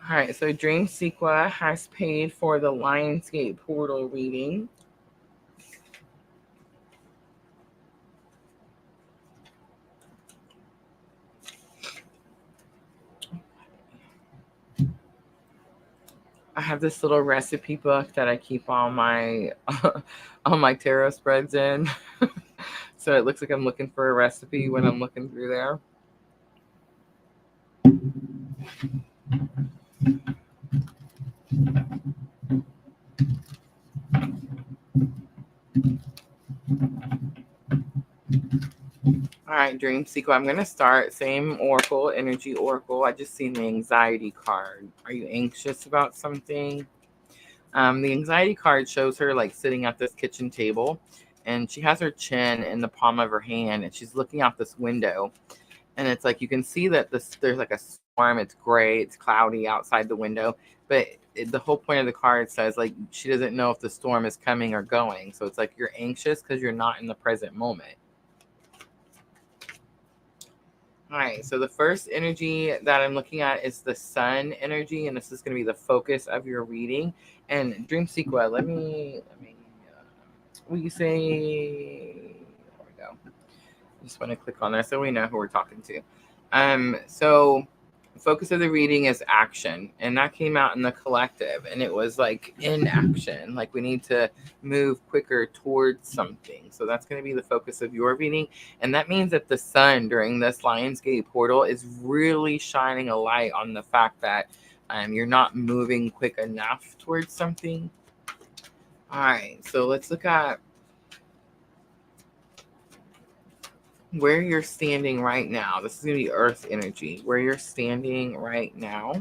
All right, so Dream Sequa has paid for the Lionsgate portal reading. I have this little recipe book that I keep all my tarot spreads in. So it looks like I'm looking for a recipe when I'm looking through there. All right, Dream Sequel. I'm going to start. Same Oracle, Energy Oracle. I just seen the anxiety card. Are you anxious about something? The anxiety card shows her like sitting at this kitchen table, and she has her chin in the palm of her hand, and she's looking out this window. And it's like you can see that there's like a storm. It's gray, it's cloudy outside the window, but the whole point of the card says like she doesn't know if the storm is coming or going. So it's like you're anxious because you're not in the present moment. All right, so the first energy that I'm looking at is the sun energy, and this is going to be the focus of your reading. And Dream Sequa, will you say, there we go. I just want to click on there so we know who we're talking to. So the focus of the reading is action, and that came out in the collective, and it was like in action, like we need to move quicker towards something. So that's going to be the focus of your reading, and that means that the sun during this Lionsgate portal is really shining a light on the fact that you're not moving quick enough towards something. All right, so let's look at where you're standing right now. This is going to be earth energy. Where you're standing right now.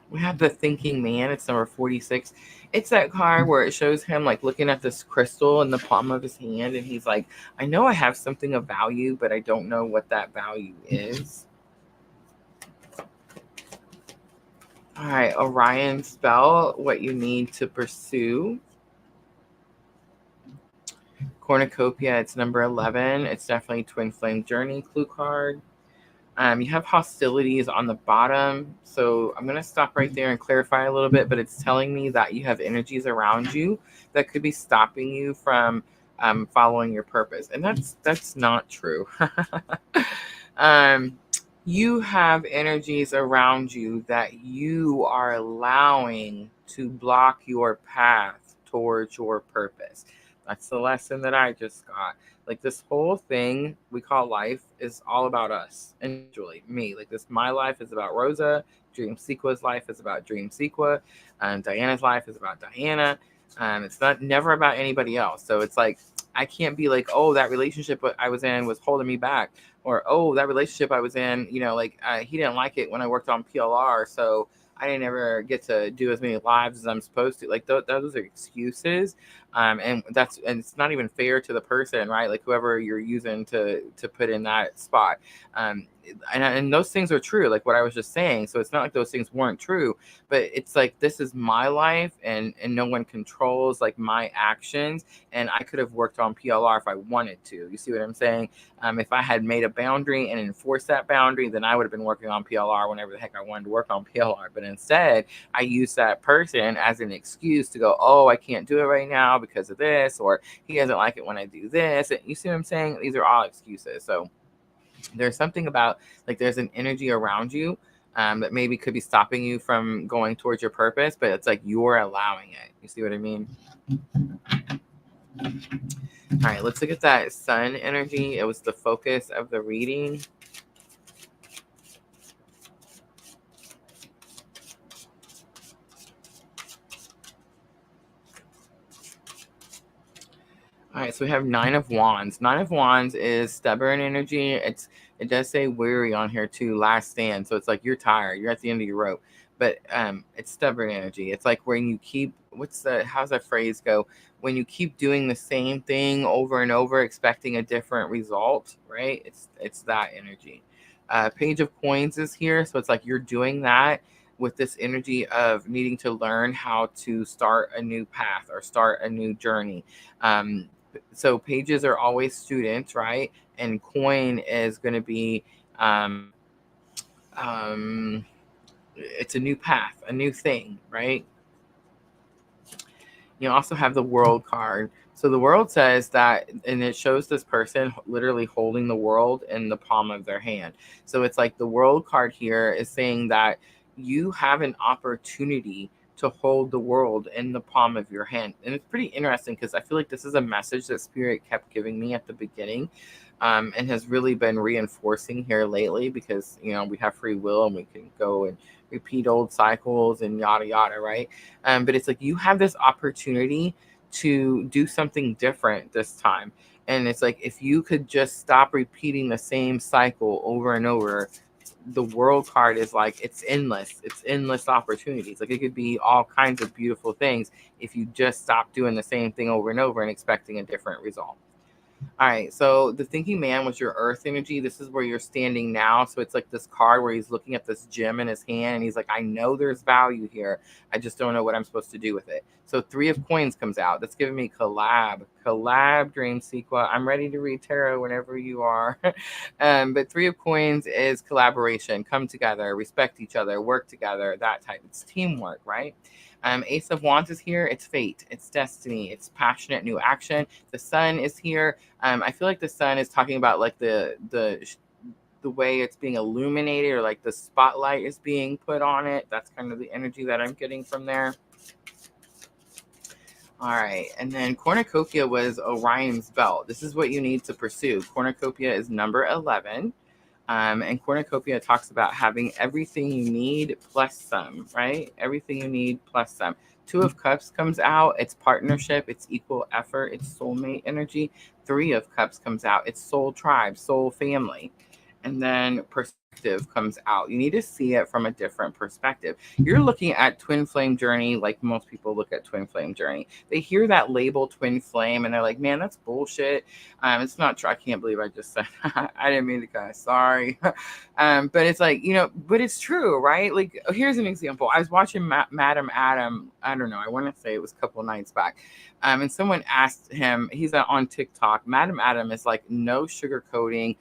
We have the thinking man. It's number 46. It's that card where it shows him like looking at this crystal in the palm of his hand. And he's like, I know I have something of value, but I don't know what that value is. All right. Orion spell, what you need to pursue. Cornucopia, it's number 11. It's definitely Twin Flame Journey clue card. You have hostilities on the bottom. So I'm going to stop right there and clarify a little bit, but it's telling me that you have energies around you that could be stopping you from following your purpose. And that's not true. You have energies around you that you are allowing to block your path towards your purpose. That's the lesson that I just got. Like this whole thing we call life is all about us individually. Me, like this, my life is about Rosa. Dream Sequa's life is about Dream Sequa. And Diana's life is about Diana. It's not never about anybody else. So it's like, I can't be like, oh, that relationship I was in was holding me back, or oh, that relationship I was in, like he didn't like it when I worked on PLR, so I didn't ever get to do as many lives as I'm supposed to. Like those are excuses, and it's not even fair to the person, right? Like whoever you're using to put in that spot, and those things are true, like what I was just saying. So it's not like those things weren't true, but it's like, this is my life, and no one controls like my actions, and I could have worked on PLR if I wanted to. You see what I'm saying? If I had made a boundary and enforced that boundary, then I would have been working on PLR whenever the heck I wanted to work on PLR. But instead, I used that person as an excuse to go, oh, I can't do it right now because of this, or he doesn't like it when I do this. And you see what I'm saying? These are all excuses. So there's something about, like, there's an energy around you that maybe could be stopping you from going towards your purpose, but it's like you're allowing it. You see what I mean? All right, let's look at that sun energy. It was the focus of the reading. All right, so we have Nine of Wands. Nine of Wands is stubborn energy. It does say weary on here too, last stand. So it's like you're tired, you're at the end of your rope. But it's stubborn energy. It's like when you keep, how's that phrase go? When you keep doing the same thing over and over, expecting a different result, right? It's that energy. Page of Coins is here, so it's like you're doing that with this energy of needing to learn how to start a new path or start a new journey. So pages are always students, right? And coin is going to be, it's a new path, a new thing, right? You also have the World card. So the World says that, and it shows this person literally holding the world in the palm of their hand. So it's like the World card here is saying that you have an opportunity to hold the world in the palm of your hand. And it's pretty interesting because I feel like this is a message that Spirit kept giving me at the beginning, and has really been reinforcing here lately, because, we have free will and we can go and repeat old cycles and yada, yada, right? But it's like you have this opportunity to do something different this time. And it's like, if you could just stop repeating the same cycle over and over, the World card is like, it's endless opportunities. Like, it could be all kinds of beautiful things if you just stop doing the same thing over and over and expecting a different result. All right, so the Thinking Man was your earth energy. This is where you're standing now. So it's like this card where he's looking at this gem in his hand and he's like, I know there's value here. I just don't know what I'm supposed to do with it. So Three of Coins comes out. That's giving me collab, Dream Sequel. I'm ready to read tarot whenever you are. But Three of Coins is collaboration, come together, respect each other, work together, that type. It's teamwork, right? Ace of Wands is here. It's fate. It's destiny. It's passionate new action. The sun is here. I feel like the sun is talking about like the way it's being illuminated, or like the spotlight is being put on it. That's kind of the energy that I'm getting from there. All right, and then cornucopia was Orion's belt. This is what you need to pursue. Cornucopia is number 11. And cornucopia talks about having everything you need plus some, right? Everything you need plus some. Two of Cups comes out. It's partnership. It's equal effort. It's soulmate energy. Three of Cups comes out. It's soul tribe, soul family. And then perspective comes out. You need to see it from a different perspective. You're looking at twin flame journey like most people look at twin flame journey. They hear that label twin flame and they're like, man, that's bullshit. It's not true. I can't believe I just said I didn't mean to cuss. Sorry. But it's like, but it's true, right? Like, here's an example. I was watching Madam Adam. I don't know. I want to say it was a couple of nights back. And someone asked him, he's on TikTok. Madam Adam is like no sugarcoating.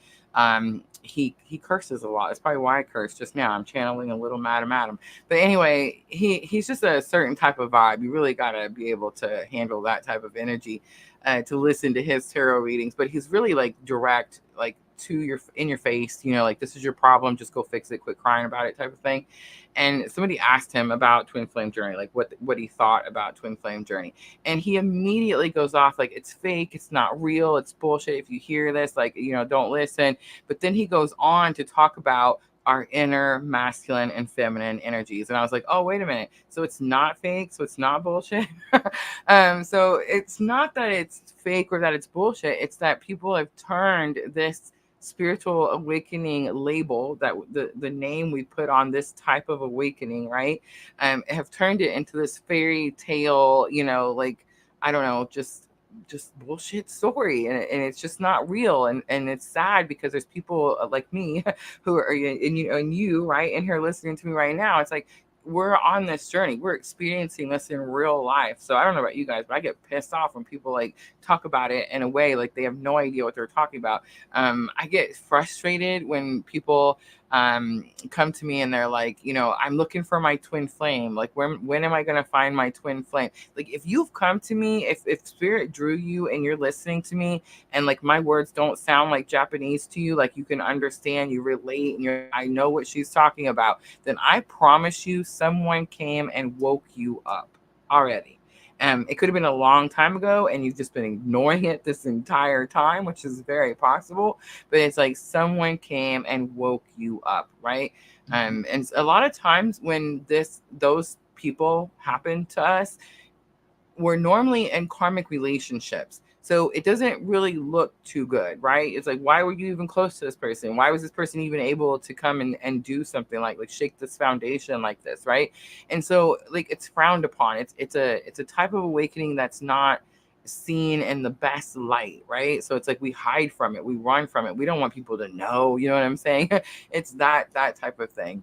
He curses a lot. That's probably why I curse just now. I'm channeling a little Madam Adam. But anyway, he's just a certain type of vibe. You really got to be able to handle that type of energy to listen to his tarot readings. But he's really like direct, like in your face, like, this is your problem, just go fix it, quit crying about it type of thing. And somebody asked him about twin flame journey, like what he thought about twin flame journey, and he immediately goes off like, it's fake, it's not real, it's bullshit. If you hear this, like, don't listen. But then he goes on to talk about our inner masculine and feminine energies. And I was like, oh, wait a minute. So it's not fake. So it's not bullshit. So it's not that it's fake or that it's bullshit. It's that people have turned this spiritual awakening label, that the name we put on this type of awakening, right? Have turned it into this fairy tale, like, I don't know, just bullshit story, and it's just not real, and it's sad because there's people like me who are, and you right in here listening to me right now. It's like we're on this journey, we're experiencing this in real life. So I don't know about you guys, but I get pissed off when people like talk about it in a way like they have no idea what they're talking about. I get frustrated when people come to me and they're like, I'm looking for my twin flame. Like, when am I going to find my twin flame? Like, if you've come to me, if spirit drew you and you're listening to me, and like my words don't sound like Japanese to you, like you can understand, you relate, and I know what she's talking about, then I promise you someone came and woke you up already. It could have been a long time ago and you've just been ignoring it this entire time, which is very possible. But it's like someone came and woke you up, right? And a lot of times when those people happen to us, we're normally in karmic relationships. So it doesn't really look too good, right? It's like, why were you even close to this person? Why was this person even able to come and do something like shake this foundation like this, right? And so like it's frowned upon. It's a type of awakening that's not seen in the best light, right? So it's like we hide from it, we run from it. We don't want people to know, you know what I'm saying? It's that type of thing.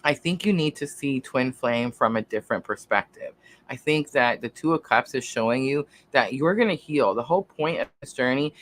I think you need to see twin flame from a different perspective. I think that the Two of Cups is showing you that you're going to heal. The whole point of this journey,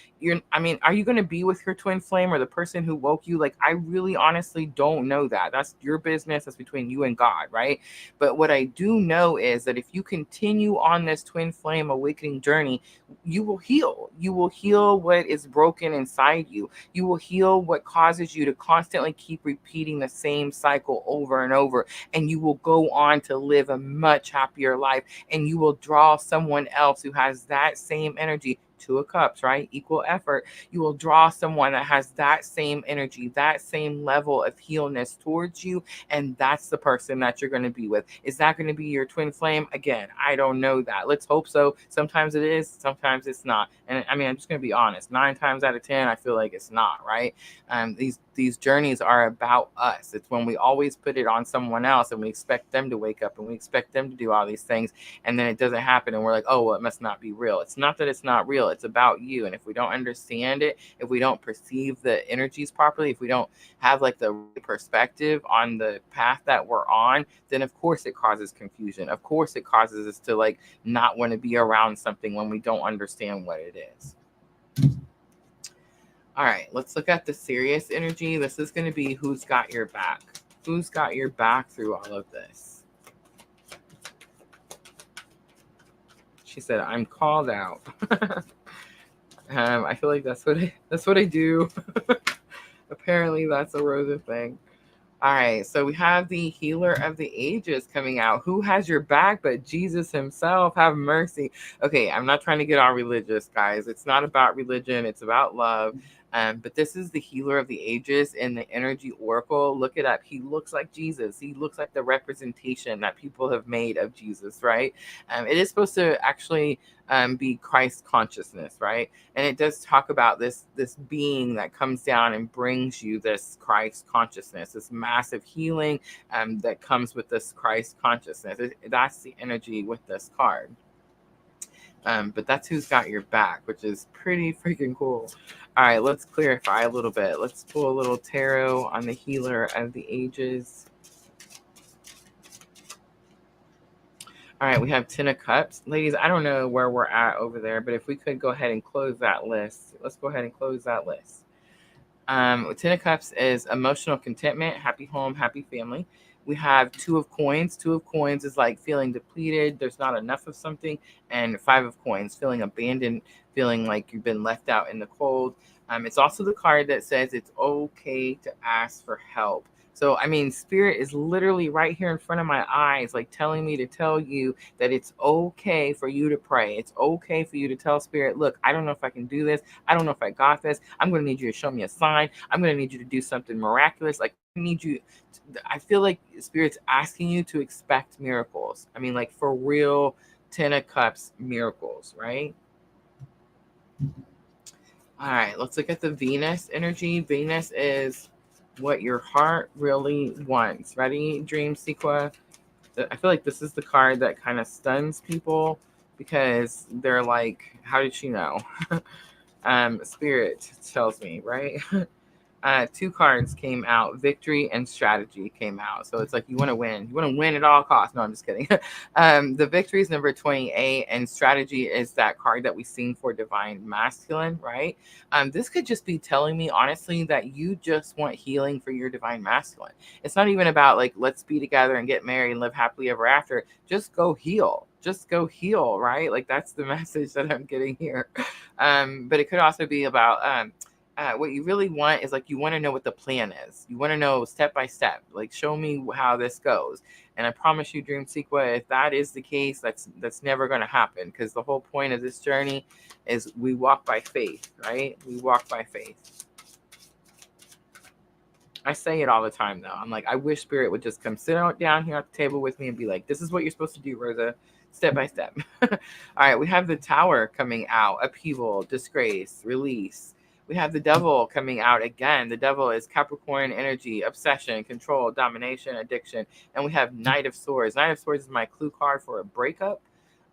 are you going to be with your twin flame or the person who woke you? Like, I really honestly don't know that. That's your business. That's between you and God, right? But what I do know is that if you continue on this twin flame awakening journey, you will heal. You will heal what is broken inside you. You will heal what causes you to constantly keep repeating the same cycle over and over. And you will go on to live a much happier life. And you will draw someone else who has that same energy. Two of Cups, right? Equal effort. You will draw someone that has that same energy, that same level of healness towards you. And that's the person that you're going to be with. Is that going to be your twin flame? Again, I don't know that. Let's hope so. Sometimes it is, sometimes it's not. And I'm just going to be honest. 9 times out of 10, I feel like it's not, right? These journeys are about us. It's when we always put it on someone else and we expect them to wake up and we expect them to do all these things, and then it doesn't happen and we're like, oh, well, it must not be real. It's not that it's not real. It's about you. And if we don't understand it, if we don't perceive the energies properly, if we don't have like the perspective on the path that we're on, then of course it causes confusion. Of course it causes us to like not want to be around something when we don't understand what it is. All right, let's look at the serious energy. This is going to be who's got your back. Who's got your back through all of this? She said, I'm called out. I feel like that's what I do. Apparently that's a Rosa thing. All right, so we have the healer of the ages coming out. Who has your back but Jesus himself? Have mercy. Okay, I'm not trying to get all religious, guys. It's not about religion. It's about love. But this is the healer of the ages in the energy oracle. Look it up. He looks like Jesus. He looks like the representation that people have made of Jesus, right? It is supposed to actually be Christ consciousness, right? And it does talk about this being that comes down and brings you this Christ consciousness, this massive healing that comes with this Christ consciousness. That's the energy with this card. But that's who's got your back, which is pretty freaking cool. All right, let's clarify a little bit. Let's pull a little tarot on the healer of the ages. All right, we have 10 of Cups. Ladies, I don't know where we're at over there, but if we could go ahead and close that list. Let's go ahead and close that list. 10 of Cups is emotional contentment, happy home, happy family. We have 2 of Coins. 2 of Coins is like feeling depleted. There's not enough of something. And 5 of Coins, feeling abandoned, feeling like you've been left out in the cold. It's also the card that says it's okay to ask for help. So, I mean, spirit is literally right here in front of my eyes, like telling me to tell you that it's okay for you to pray. It's okay for you to tell spirit, look, I don't know if I can do this. I don't know if I got this. I'm going to need you to show me a sign. I'm going to need you to do something miraculous. Like, I need you. I feel like spirit's asking you to expect miracles. I mean, like for real, 10 of Cups miracles, right? All right, let's look at the Venus energy. Venus is what your heart really wants. Ready, Dream Sequa? I feel like this is the card that kind of stuns people because they're like, how did she know? Spirit tells me, right? Two cards came out. Victory and strategy came out. So it's like you want to win. You want to win at all costs. No, I'm just kidding. The victory is number 28, and strategy is that card that we seen for divine masculine, right? This could just be telling me honestly that you just want healing for your divine masculine. It's not even about like let's be together and get married and live happily ever after. Just go heal. Just go heal, right? Like that's the message that I'm getting here. But it could also be about what you really want is like you want to know what the plan is. You want to know step by step, like show me how this goes. And I promise you, Dream Sequa, if that is the case, that's never going to happen, because the whole point of this journey is we walk by faith, right? We walk by faith. I say it all the time though. I'm like, I wish spirit would just come sit down here at the table with me and be like, this is what you're supposed to do, Rosa, step by step. All right, we have the Tower coming out, upheaval, disgrace, release. We have the Devil coming out again. The Devil is Capricorn energy, obsession, control, domination, addiction. And we have Knight of Swords. Knight of Swords is my clue card for a breakup.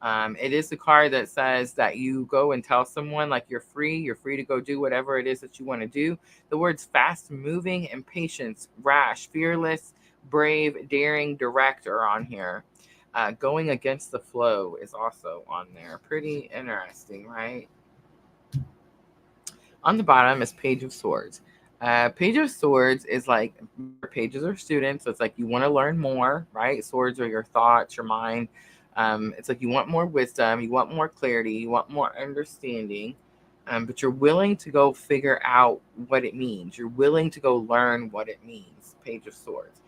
It is the card that says that you go and tell someone like you're free to go do whatever it is that you want to do. The words fast moving, impatience, rash, fearless, brave, daring, direct are on here. Going against the flow is also on there. Pretty interesting, right? On the bottom is Page of Swords. Page of Swords is like pages are students. So it's like you want to learn more, right? Swords are your thoughts, your mind. It's like you want more wisdom, you want more clarity, you want more understanding, but you're willing to go figure out what it means. You're willing to go learn what it means. Page of Swords.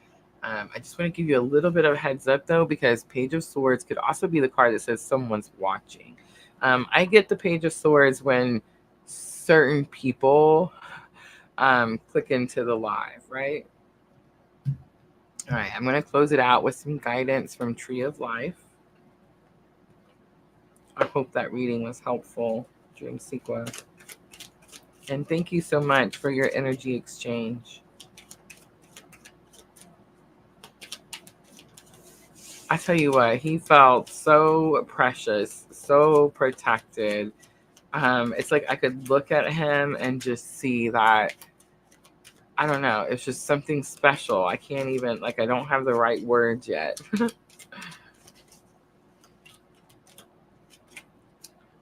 I just want to give you a little bit of a heads up though, because Page of Swords could also be the card that says someone's watching. I get the Page of Swords when certain people click into the live, right? All right, I'm going to close it out with some guidance from Tree of Life. I hope that reading was helpful, Dream Sequa. And thank you so much for your energy exchange. I tell you what, he felt so precious, so protected. It's like I could look at him and just see that, I don't know, it's just something special. I can't even, like, I don't have the right words yet.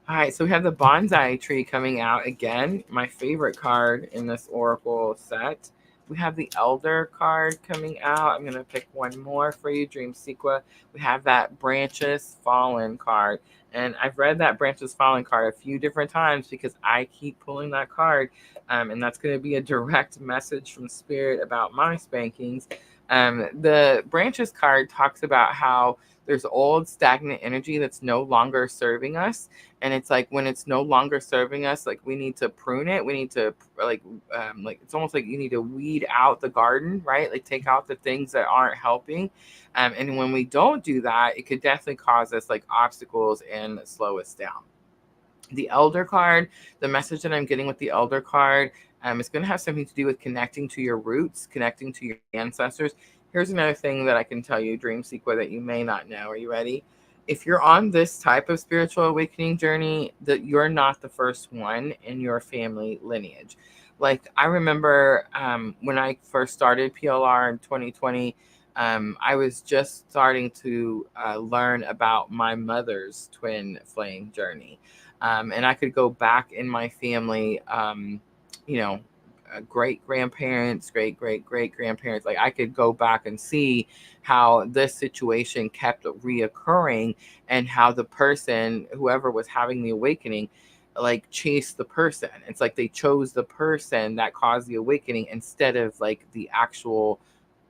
All right, so we have the bonsai tree coming out again, my favorite card in this oracle set. We have the elder card coming out. I'm going to pick one more for you, Dream Sequa. We have that branches fallen card. And I've read that branches fallen card a few different times because I keep pulling that card. And that's going to be a direct message from Spirit about my spankings. The branches card talks about how there's old stagnant energy that's no longer serving us. And it's like when it's no longer serving us, like we need to prune it. We need to like it's almost like you need to weed out the garden, right? Like take out the things that aren't helping. And when we don't do that, it could definitely cause us like obstacles and slow us down. The elder card, the message that I'm getting with the elder card, is going to have something to do with connecting to your roots, connecting to your ancestors. Here's another thing that I can tell you, Dream Sequa, that you may not know. Are you ready? If you're on this type of spiritual awakening journey, that you're not the first one in your family lineage. Like I remember when I first started PLR in 2020, I was just starting to learn about my mother's twin flame journey. And I could go back in my family, great grandparents, great grandparents. Like I could go back and see how this situation kept reoccurring and how the person, whoever was having the awakening, like chased the person. It's like they chose the person that caused the awakening instead of like the actual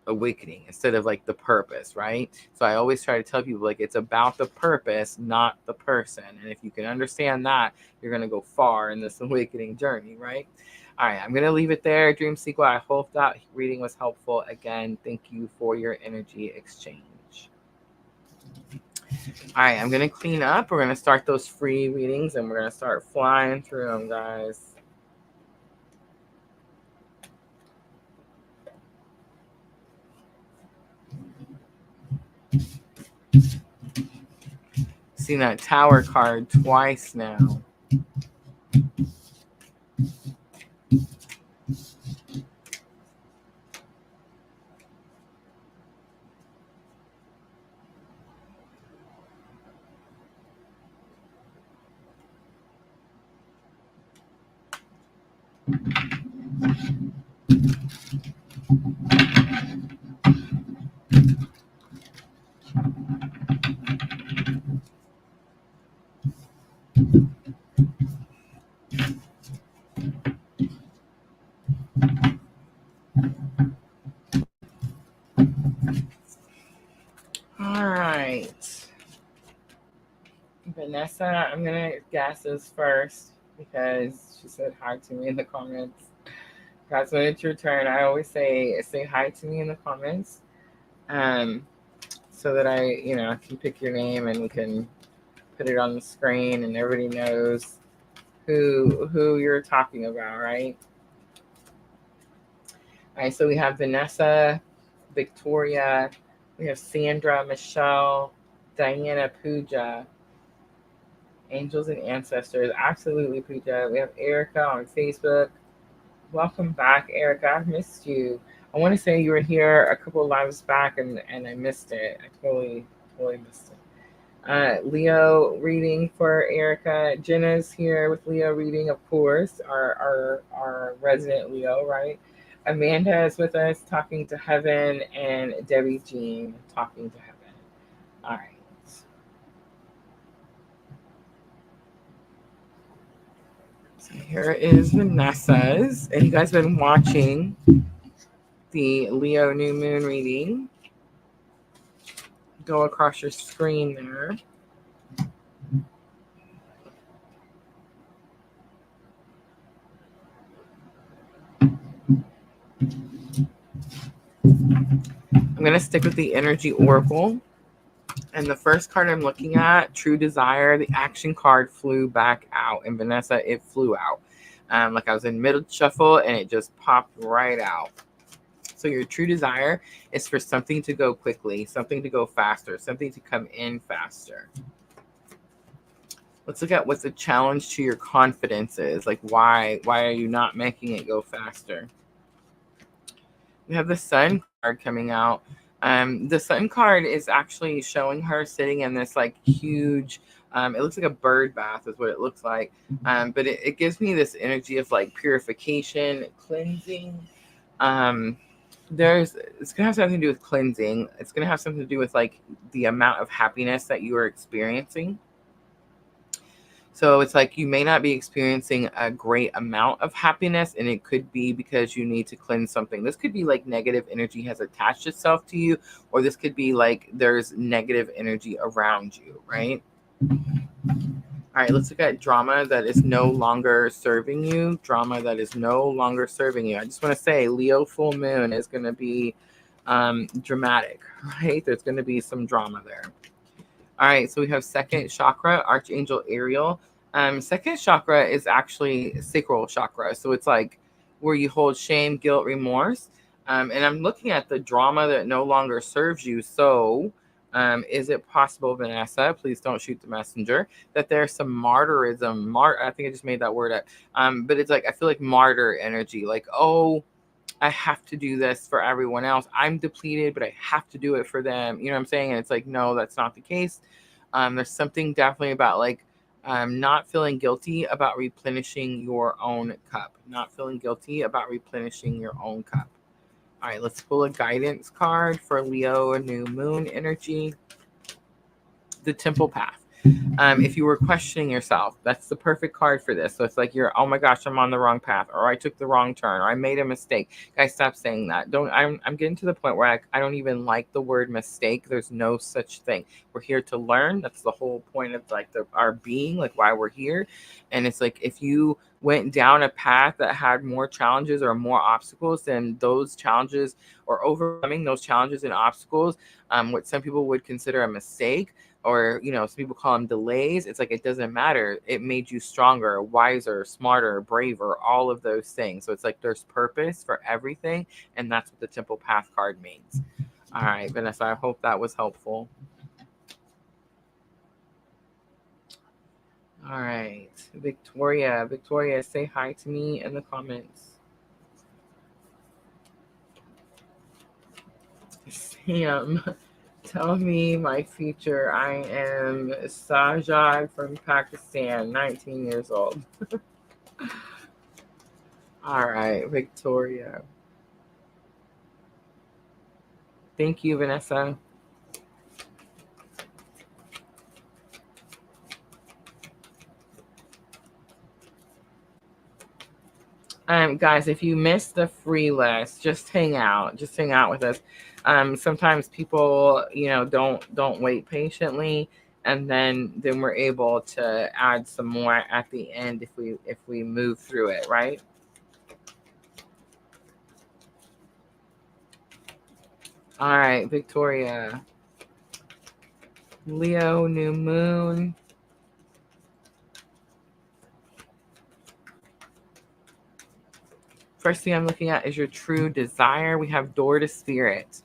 awakening instead of like the purpose, right? So I always try to tell people like it's about the purpose, not the person. And if you can understand that, you're going to go far in this awakening journey, right? All right, I'm going to leave it there. Dream sequel, I hope that reading was helpful. Again, thank you for your energy exchange. All right, I'm going to clean up. We're going to start those free readings and we're going to start flying through them, guys. Seen that Tower card twice now. All right. Vanessa, I'm going to guess this first because she said hi to me in the comments. Guys, when it's your turn, I always say hi to me in the comments, so that I can pick your name and we can put it on the screen and everybody knows who you're talking about, right? All right, so we have Vanessa, Victoria, we have Sandra, Michelle, Diana, Pooja, Angels and Ancestors, absolutely, Pooja. We have Erica on Facebook. Welcome back, Erica. I've missed you. I want to say you were here a couple of lives back and I missed it. I totally missed it. Leo reading for Erica. Jenna's here with Leo reading, of course, our resident Leo, right? Amanda is with us talking to heaven, and Debbie Jean talking to heaven. All right. So here is Vanessa's, and you guys have been watching the Leo new moon reading. Go across your screen there. I'm going to stick with the Energy Oracle. And the first card I'm looking at, True Desire, the action card flew back out. And Vanessa, it flew out. Like I was in middle shuffle and it just popped right out. So your true desire is for something to go quickly, something to go faster, something to come in faster. Let's look at what the challenge to your confidence is. Like why are you not making it go faster? We have the Sun card coming out. The Sun card is actually showing her sitting in this like huge, it looks like a bird bath is what it looks like. But it gives me this energy of like purification, cleansing. It's gonna have something to do with cleansing. It's gonna have something to do with like the amount of happiness that you are experiencing. So it's like you may not be experiencing a great amount of happiness, and it could be because you need to cleanse something. This could be like negative energy has attached itself to you, or this could be like there's negative energy around you, right? All right, let's look at drama that is no longer serving you. Drama that is no longer serving you. I just want to say Leo full moon is going to be dramatic, right? There's going to be some drama there. All right, so we have second chakra, Archangel Ariel. Second chakra is actually sacral chakra. So it's like where you hold shame, guilt, remorse. And I'm looking at the drama that no longer serves you. So is it possible, Vanessa, please don't shoot the messenger, that there's some martyrism? I think I just made that word up. But it's like, I feel like martyr energy. Like, oh, I have to do this for everyone else. I'm depleted, but I have to do it for them. You know what I'm saying? And it's like, no, that's not the case. There's something definitely about like not feeling guilty about replenishing your own cup. Not feeling guilty about replenishing your own cup. All right, let's pull a guidance card for Leo, new moon energy. The Temple Path. If you were questioning yourself, that's the perfect card for this. So it's like you're, oh my gosh, I'm on the wrong path, or I took the wrong turn, or I made a mistake. Guys, stop saying that. Don't. I'm getting to the point where I don't even like the word mistake. There's no such thing. We're here to learn. That's the whole point of like our being, like why we're here. And it's like if you went down a path that had more challenges or more obstacles, then those challenges or overcoming those challenges and obstacles, what some people would consider a mistake, or some people call them delays. It's like it doesn't matter. It made you stronger, wiser, smarter, braver, all of those things. So it's like there's purpose for everything, and that's what the Temple Path card means. All right, Vanessa, I hope that was helpful. All right, Victoria, say hi to me in the comments. Sam, tell me my future. I am Sajad from Pakistan, 19 years old. All right, Victoria. Thank you, Vanessa. Guys, if you missed the free list, just hang out. Just hang out with us. Sometimes people, don't wait patiently, and then we're able to add some more at the end if we move through it, right? All right, Victoria. Leo, new moon. First thing I'm looking at is your true desire. We have door to spirit.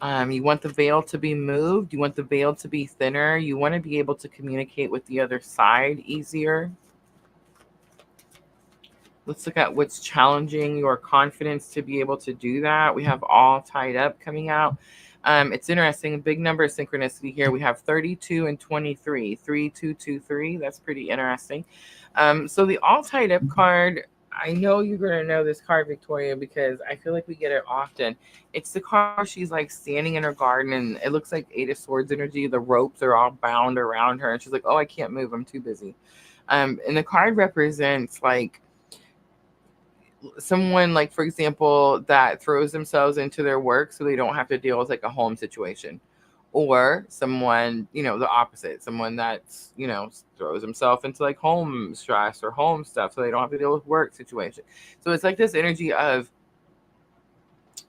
You want the veil to be moved. You want the veil to be thinner. You want to be able to communicate with the other side easier. Let's look at what's challenging your confidence to be able to do that. We have all tied up coming out. It's interesting. Big number of synchronicity here. We have 32 and 23. 3223. That's pretty interesting. So the all tied up card, I know you're going to know this card, Victoria, because I feel like we get it often. It's the card where she's like standing in her garden, and it looks like Eight of Swords energy. The ropes are all bound around her, and she's like, oh, I can't move. I'm too busy. And the card represents like someone, like, for example, that throws themselves into their work so they don't have to deal with like a home situation, or someone, the opposite, someone that's, throws himself into like home stress or home stuff so they don't have to deal with work situation. So it's like this energy of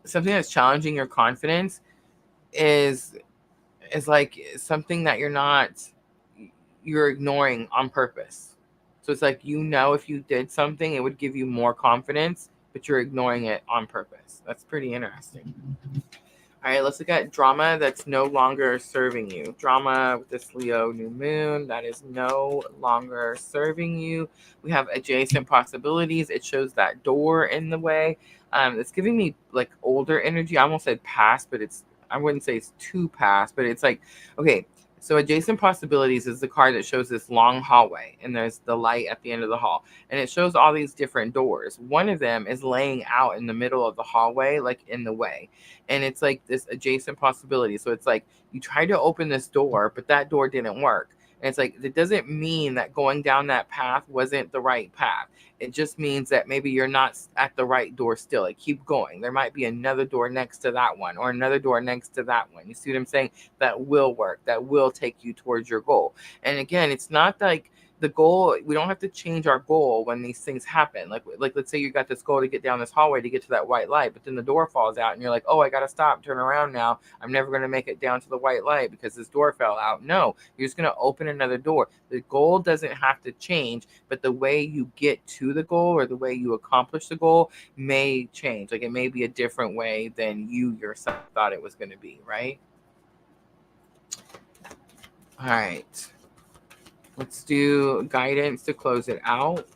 something that's challenging your confidence is like something that you're ignoring on purpose. So it's like, if you did something, it would give you more confidence, but you're ignoring it on purpose. That's pretty interesting. All right, let's look at drama that's no longer serving you. Drama with this Leo new moon that is no longer serving you. We have adjacent possibilities. It shows that door in the way. It's giving me like older energy. I almost said past, but I wouldn't say it's too past, but it's like, okay. So adjacent possibilities is the card that shows this long hallway, and there's the light at the end of the hall, and it shows all these different doors. One of them is laying out in the middle of the hallway, like in the way. And it's like this adjacent possibility. So it's like you tried to open this door, but that door didn't work. And it's like, it doesn't mean that going down that path wasn't the right path. It just means that maybe you're not at the right door still. Like, keep going. There might be another door next to that one, or another door next to that one. You see what I'm saying? That will work. That will take you towards your goal. And again, it's not like the goal, we don't have to change our goal when these things happen. Like let's say you got this goal to get down this hallway to get to that white light, but then the door falls out and you're like, oh, I got to stop, turn around now. I'm never going to make it down to the white light because this door fell out. No, you're just going to open another door. The goal doesn't have to change, but the way you get to the goal or the way you accomplish the goal may change. Like, it may be a different way than you yourself thought it was going to be, right? All right. Let's do guidance to close it out.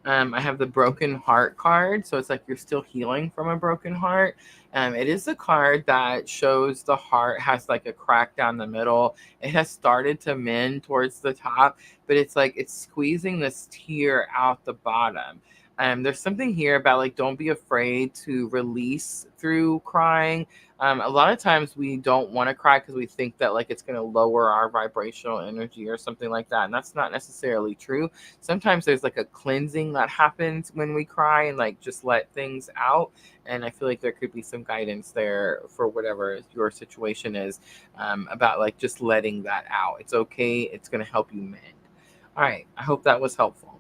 I have the broken heart card. So it's like you're still healing from a broken heart. It is a card that shows the heart has like a crack down the middle. It has started to mend towards the top, but it's like it's squeezing this tear out the bottom. There's something here about like, don't be afraid to release through crying. A lot of times we don't want to cry because we think that like it's going to lower our vibrational energy or something like that. And that's not necessarily true. Sometimes there's like a cleansing that happens when we cry and like just let things out. And I feel like there could be some guidance there for whatever your situation is, about like just letting that out. It's okay. It's going to help you mend. All right. I hope that was helpful.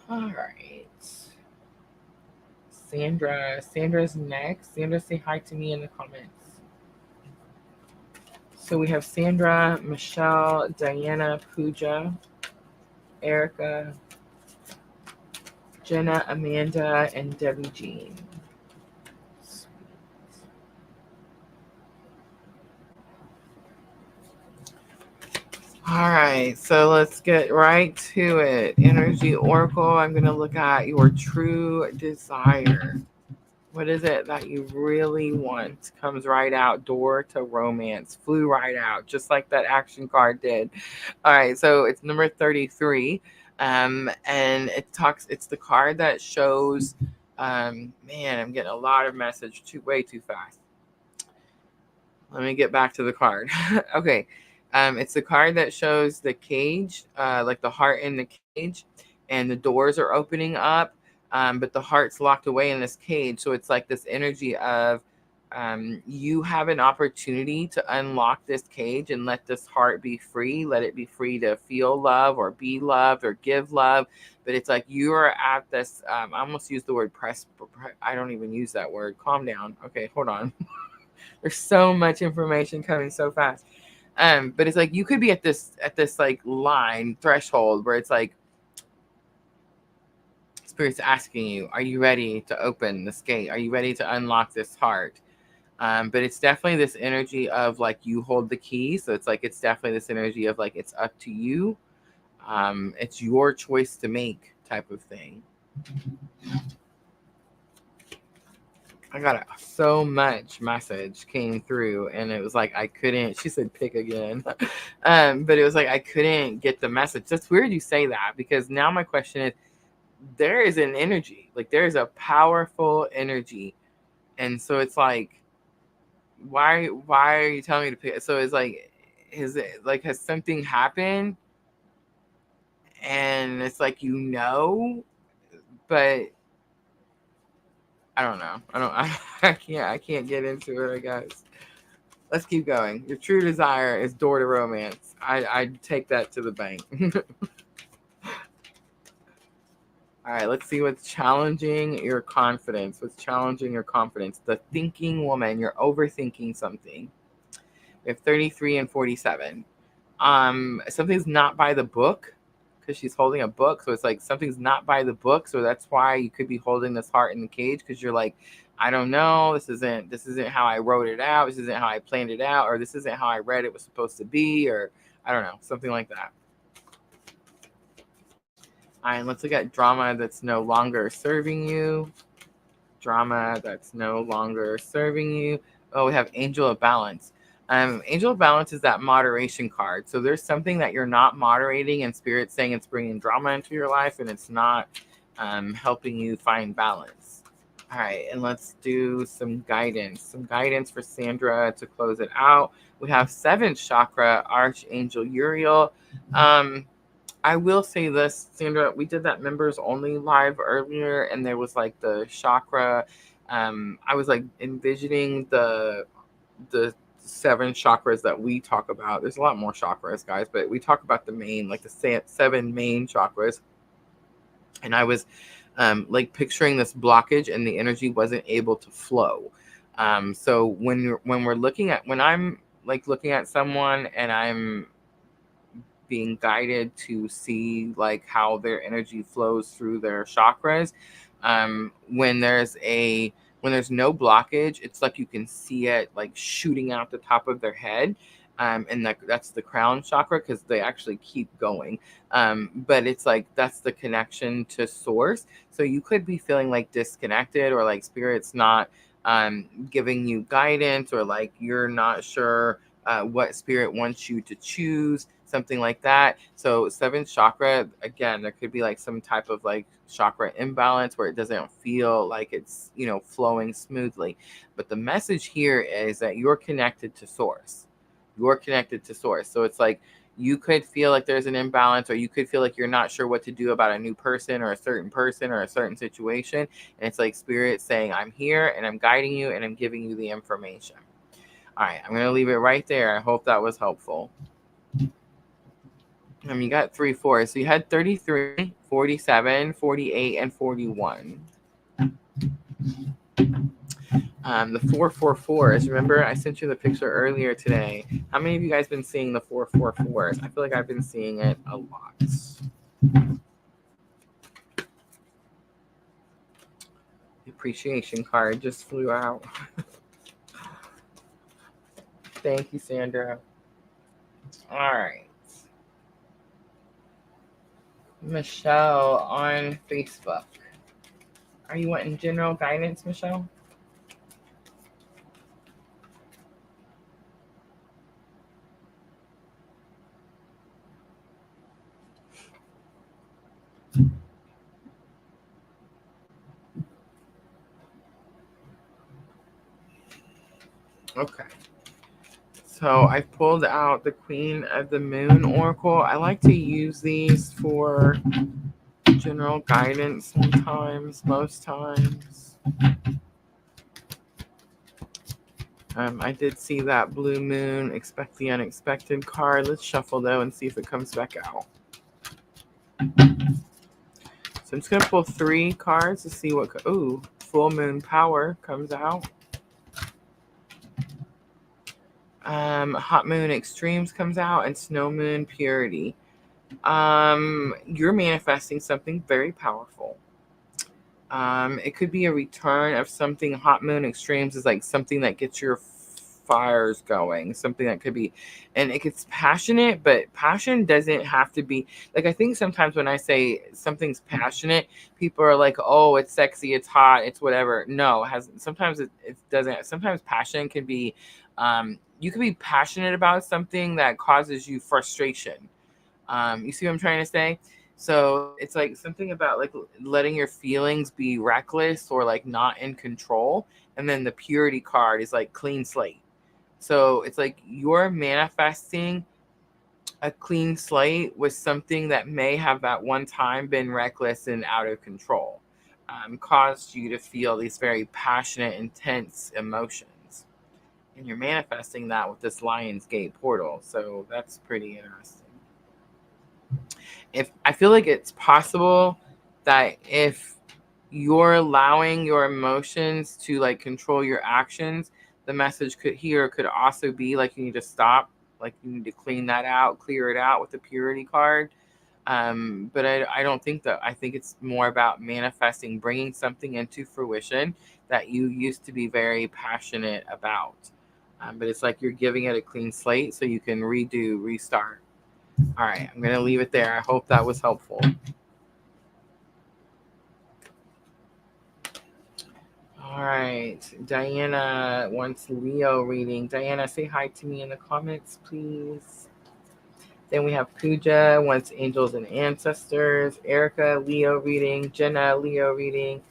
All right. Sandra's next. Sandra, say hi to me in the comments. So we have Sandra, Michelle, Diana, Pooja, Erica, Jenna, Amanda, and Debbie Jean. All right, so let's get right to it. Energy Oracle, I'm going to look at your true desire. What is it that you really want? Comes right out. Door to romance. Flew right out, just like that action card did. All right, so it's number 33. And it's the card that shows, man, I'm getting a lot of message way too fast. Let me get back to the card. Okay. It's the card that shows the cage, like the heart in the cage, and the doors are opening up, but the heart's locked away in this cage. So it's like this energy of, you have an opportunity to unlock this cage and let this heart be free. Let it be free to feel love or be loved or give love. But it's like you are at this, I almost used the word press. I don't even use that word. Calm down. Okay, hold on. There's so much information coming so fast. But it's like you could be at this like line threshold where it's like Spirit's asking you, are you ready to open this gate? Are you ready to unlock this heart? But it's definitely this energy of like you hold the key. So it's like it's definitely this energy of like it's up to you. It's your choice to make type of thing. I got so much message came through, and it was like I couldn't. She said pick again, but it was like I couldn't get the message. That's weird you say that, because now my question is, there is an energy, like there is a powerful energy, and so it's like, why are you telling me to pick? So it's like, is it like, has something happened, and it's like but I don't know. I can't get into it, I guess. Let's keep going. Your true desire is door to romance. I take that to the bank. All right, let's see what's challenging your confidence. What's challenging your confidence? The thinking woman. You're overthinking something. We have 33 and 47. Something's not by the book, because she's holding a book. So it's like something's not by the book. So that's why you could be holding this heart in the cage, because you're like, I don't know. This isn't how I wrote it out. This isn't how I planned it out, or this isn't how I read it was supposed to be, or I don't know, something like that. All right, let's look at drama that's no longer serving you. Drama that's no longer serving you. Oh, we have Angel of Balance. Angel of Balance is that moderation card. So there's something that you're not moderating, and Spirit's saying it's bringing drama into your life, and it's not helping you find balance. All right, and let's do some guidance. Some guidance for Sandra to close it out. We have 7th chakra, Archangel Uriel. I will say this, Sandra, we did that members only live earlier, and there was like the chakra. I was like envisioning the 7 chakras that we talk about. There's a lot more chakras, guys, but we talk about the main, like the 7 main chakras. And I was like picturing this blockage, and the energy wasn't able to flow. So when I'm like looking at someone and I'm being guided to see like how their energy flows through their chakras, when there's no blockage, it's like you can see it like shooting out the top of their head, and that's the crown chakra, because they actually keep going, but it's like that's the connection to source. So you could be feeling like disconnected, or like Spirit's not giving you guidance, or like you're not sure what spirit wants you to choose, something like that. So 7th chakra, again, there could be like some type of like chakra imbalance where it doesn't feel like it's, flowing smoothly. But the message here is that you're connected to source. You're connected to source. So it's like you could feel like there's an imbalance, or you could feel like you're not sure what to do about a new person or a certain situation. And it's like spirit saying, I'm here and I'm guiding you and I'm giving you the information. All right, I'm going to leave it right there. I hope that was helpful. You got 3 4s. So you had 33, 47, 48, and 41. The 444s. Remember, I sent you the picture earlier today. How many of you guys been seeing the 444s? I feel like I've been seeing it a lot. The appreciation card just flew out. Thank you, Sandra. All right. Michelle on Facebook. Are you wanting general guidance, Michelle? Okay. So I pulled out the Queen of the Moon Oracle. I like to use these for general guidance sometimes, most times. I did see that blue moon, expect the unexpected card. Let's shuffle though and see if it comes back out. So I'm just going to pull 3 cards to see what, full moon power comes out. Hot moon extremes comes out, and snow moon purity. You're manifesting something very powerful. It could be a return of something. Hot moon extremes is like something that gets your fires going, something that could be, and it gets passionate, but passion doesn't have to be like, I think sometimes when I say something's passionate, people are like, oh, it's sexy, it's hot, it's whatever. No, sometimes it doesn't. Sometimes passion can be, you could be passionate about something that causes you frustration. You see what I'm trying to say? So it's like something about like letting your feelings be reckless or like not in control. And then the purity card is like clean slate. So it's like you're manifesting a clean slate with something that may have at one time been reckless and out of control, caused you to feel these very passionate, intense emotions. And you're manifesting that with this Lionsgate portal. So that's pretty interesting. If I feel like it's possible that if you're allowing your emotions to like control your actions, the message could also be like you need to stop, like you need to clean that out, clear it out with the purity card. But I don't think that. I think it's more about manifesting, bringing something into fruition that you used to be very passionate about. But it's like you're giving it a clean slate so you can restart. All right, I'm going to leave it there. I hope that was helpful. All right, Diana wants Leo reading. Diana, say hi to me in the comments, please. Then we have Pooja wants angels and ancestors. Erica, Leo reading. Jenna, Leo reading.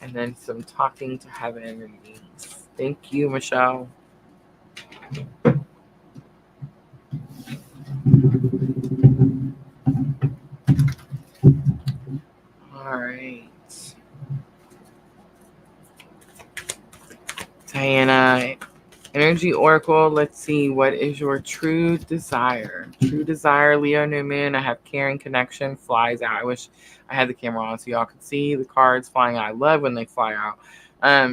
And then some talking to heaven readings. Thank you, Michelle. All right. Diana, Energy Oracle, let's see. What is your true desire? True desire, Leo New Moon. I have caring connection, flies out. I wish I had the camera on so y'all could see the cards flying out. I love when they fly out.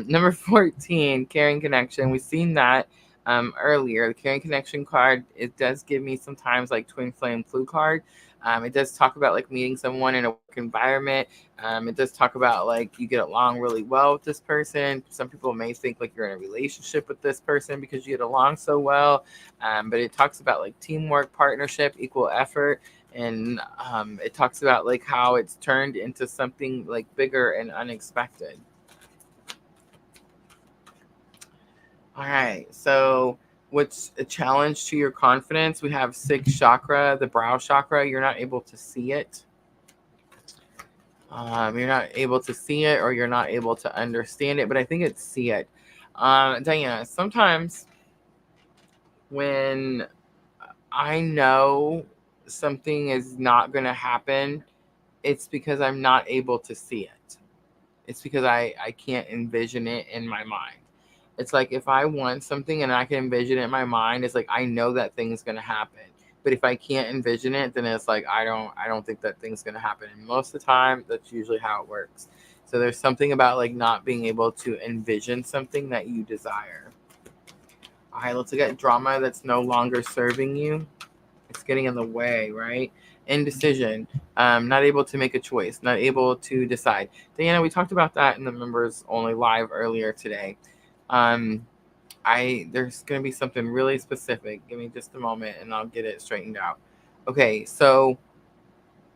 Number 14, caring connection. We've seen that earlier. The caring connection card, it does give me sometimes like twin flame clue card. It does talk about like meeting someone in a work environment. It does talk about like you get along really well with this person. Some people may think like you're in a relationship with this person because you get along so well. But it talks about like teamwork, partnership, equal effort. And it talks about like how it's turned into something like bigger and unexpected. All right. So what's a challenge to your confidence? We have sixth chakra, the brow chakra. You're not able to see it. You're not able to see it, or you're not able to understand it, but I think it's see it. Diana, sometimes when I know something is not going to happen, it's because I'm not able to see it. It's because I can't envision it in my mind. It's like if I want something and I can envision it in my mind, it's like I know that thing's going to happen. But if I can't envision it, then it's like I don't think that thing's going to happen. And most of the time, that's usually how it works. So there's something about like not being able to envision something that you desire. All right, let's look at drama that's no longer serving you. It's getting in the way, right? Indecision, not able to make a choice, not able to decide. Diana, we talked about that in the members only live earlier today. There's going to be something really specific. Give me just a moment and I'll get it straightened out. Okay, so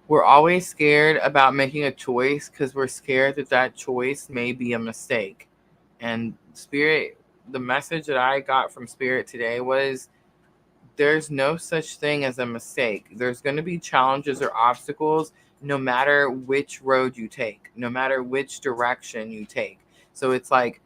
we're always scared about making a choice because we're scared that choice may be a mistake. And Spirit, the message that I got from Spirit today was there's no such thing as a mistake. There's going to be challenges or obstacles no matter which road you take, no matter which direction you take. So it's like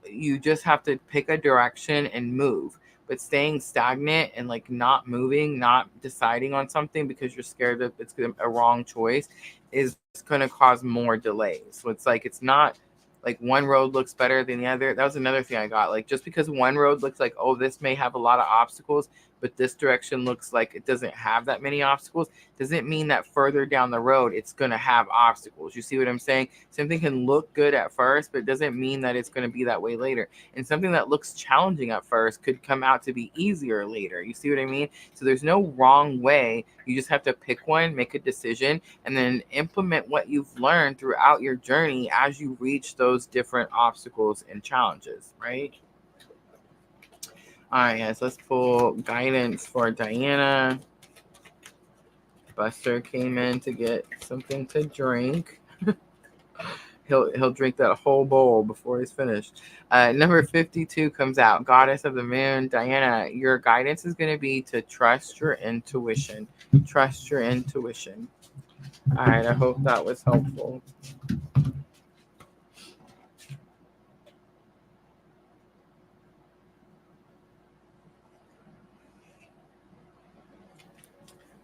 you just have to pick a direction and move. But staying stagnant and like not moving, not deciding on something because you're scared that it's a wrong choice is going to cause more delays. So it's like it's not like one road looks better than the other. That was another thing I got. Like just because one road looks like, oh, this may have a lot of obstacles, but this direction looks like it doesn't have that many obstacles, doesn't mean that further down the road it's going to have obstacles. You see what I'm saying? Something can look good at first, but it doesn't mean that it's going to be that way later. And something that looks challenging at first could come out to be easier later. You see what I mean? So there's no wrong way. You just have to pick one, make a decision, and then implement what you've learned throughout your journey as you reach those different obstacles and challenges, right? All right, guys, let's pull guidance for Diana. Buster came in to get something to drink. He'll drink that whole bowl before he's finished. Number 52 comes out. Goddess of the Moon, Diana, your guidance is going to be to trust your intuition. Trust your intuition. All right, I hope that was helpful.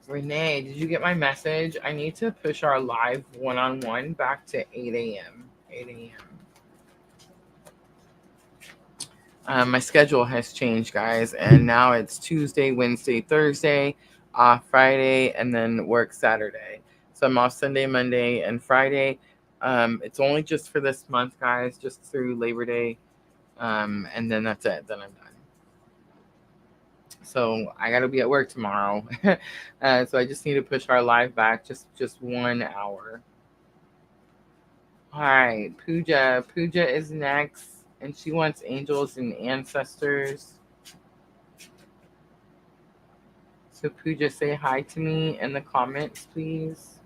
Renee, did you get my message? I need to push our live one-on-one back to 8 a.m. 8 a.m. My schedule has changed, guys, and now it's Tuesday, Wednesday, Thursday, off Friday, and then work Saturday. So I'm off Sunday, Monday, and Friday. It's only just for this month, guys, just through Labor Day, and then that's it. Then I'm done. So I got to be at work tomorrow. So I just need to push our live back just 1 hour. All right, Pooja. Pooja is next, and she wants angels and ancestors. So Pooja, say hi to me in the comments, please.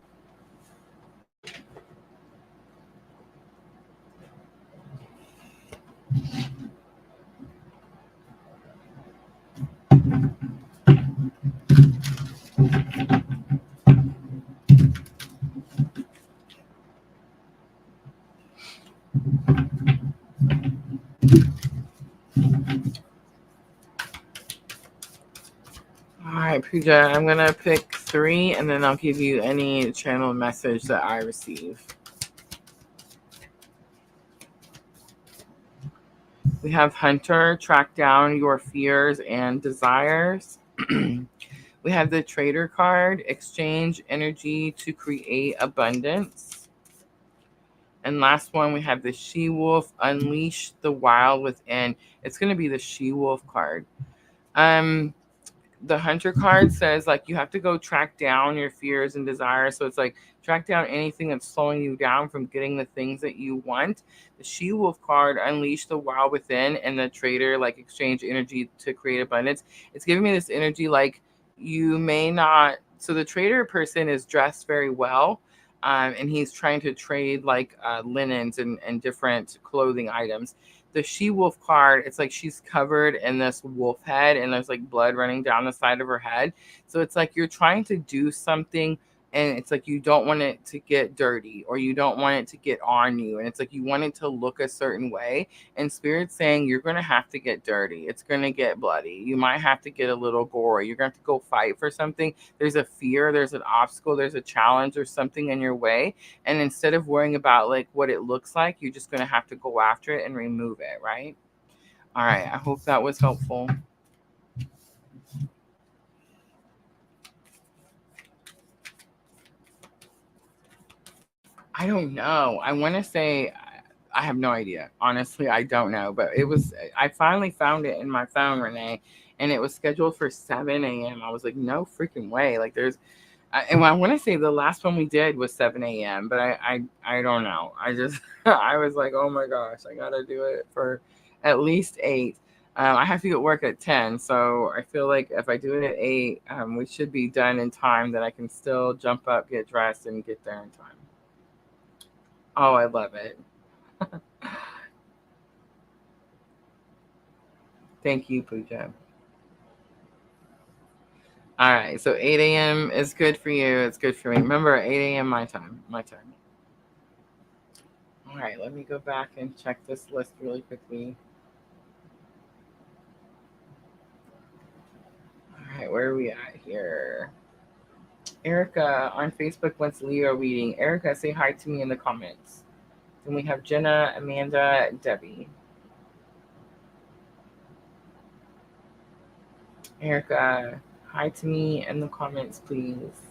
All right, Pooja, I'm going to pick 3, and then I'll give you any channel message that I receive. We have Hunter, track down your fears and desires. We have the Trader card, exchange energy to create abundance. And last one, we have the She-Wolf, unleash the wild within. It's going to be the She-Wolf card. The Hunter card says like you have to go track down your fears and desires. So it's like track down anything that's slowing you down from getting the things that you want. The She-Wolf card, unleash the wild within, and the Trader, like exchange energy to create abundance. It's giving me this energy like you may not. So the Trader person is dressed very well. And he's trying to trade like linens and different clothing items. The she-wolf card, it's like she's covered in this wolf head and there's like blood running down the side of her head. So it's like you're trying to do something and it's like you don't want it to get dirty or you don't want it to get on you. And it's like you want it to look a certain way. And Spirit's saying you're going to have to get dirty. It's going to get bloody. You might have to get a little gory. You're going to have to go fight for something. There's a fear, there's an obstacle, there's a challenge, there's something in your way. And instead of worrying about like what it looks like, you're just going to have to go after it and remove it, right? All right. I hope that was helpful. I don't know. I want to say I have no idea. Honestly, I don't know. But I finally found it in my phone, Renee, and it was scheduled for 7 a.m. I was like, no freaking way. Like, and I want to say the last one we did was 7 a.m., but I don't know. I just, I was like, oh my gosh, I got to do it for at least 8. I have to get work at 10. So I feel like if I do it at 8, we should be done in time that I can still jump up, get dressed, and get there in time. Oh, I love it. Thank you, Pooja. All right, so 8 a.m. is good for you. It's good for me. Remember, 8 a.m. my time. My time. All right, let me go back and check this list really quickly. All right, where are we at here? Erica on Facebook wants Leo reading. Erica, say hi to me in the comments. Then we have Jenna, Amanda, Debbie. Erica, hi to me in the comments, please.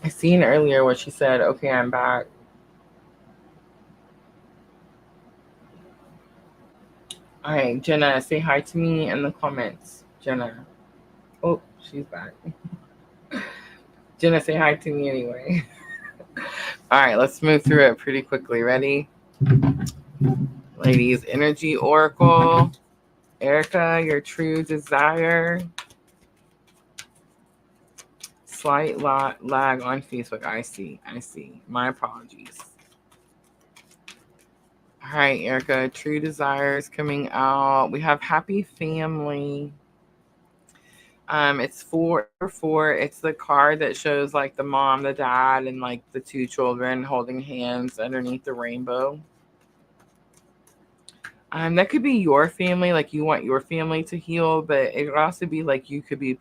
I seen earlier what she said. Okay, I'm back. All right, Jenna, say hi to me in the comments. Jenna. Oh, she's back. Jenna, say hi to me anyway. All right, let's move through it pretty quickly. Ready? Ladies, Energy Oracle. Erica, your true desire. Slight lag on Facebook. I see. My apologies. All right, Erica, true desires coming out. We have happy family. It's 4. It's the card that shows like the mom, the dad, and like the 2 children holding hands underneath the rainbow. That could be your family, like you want your family to heal, but it could also be like you could be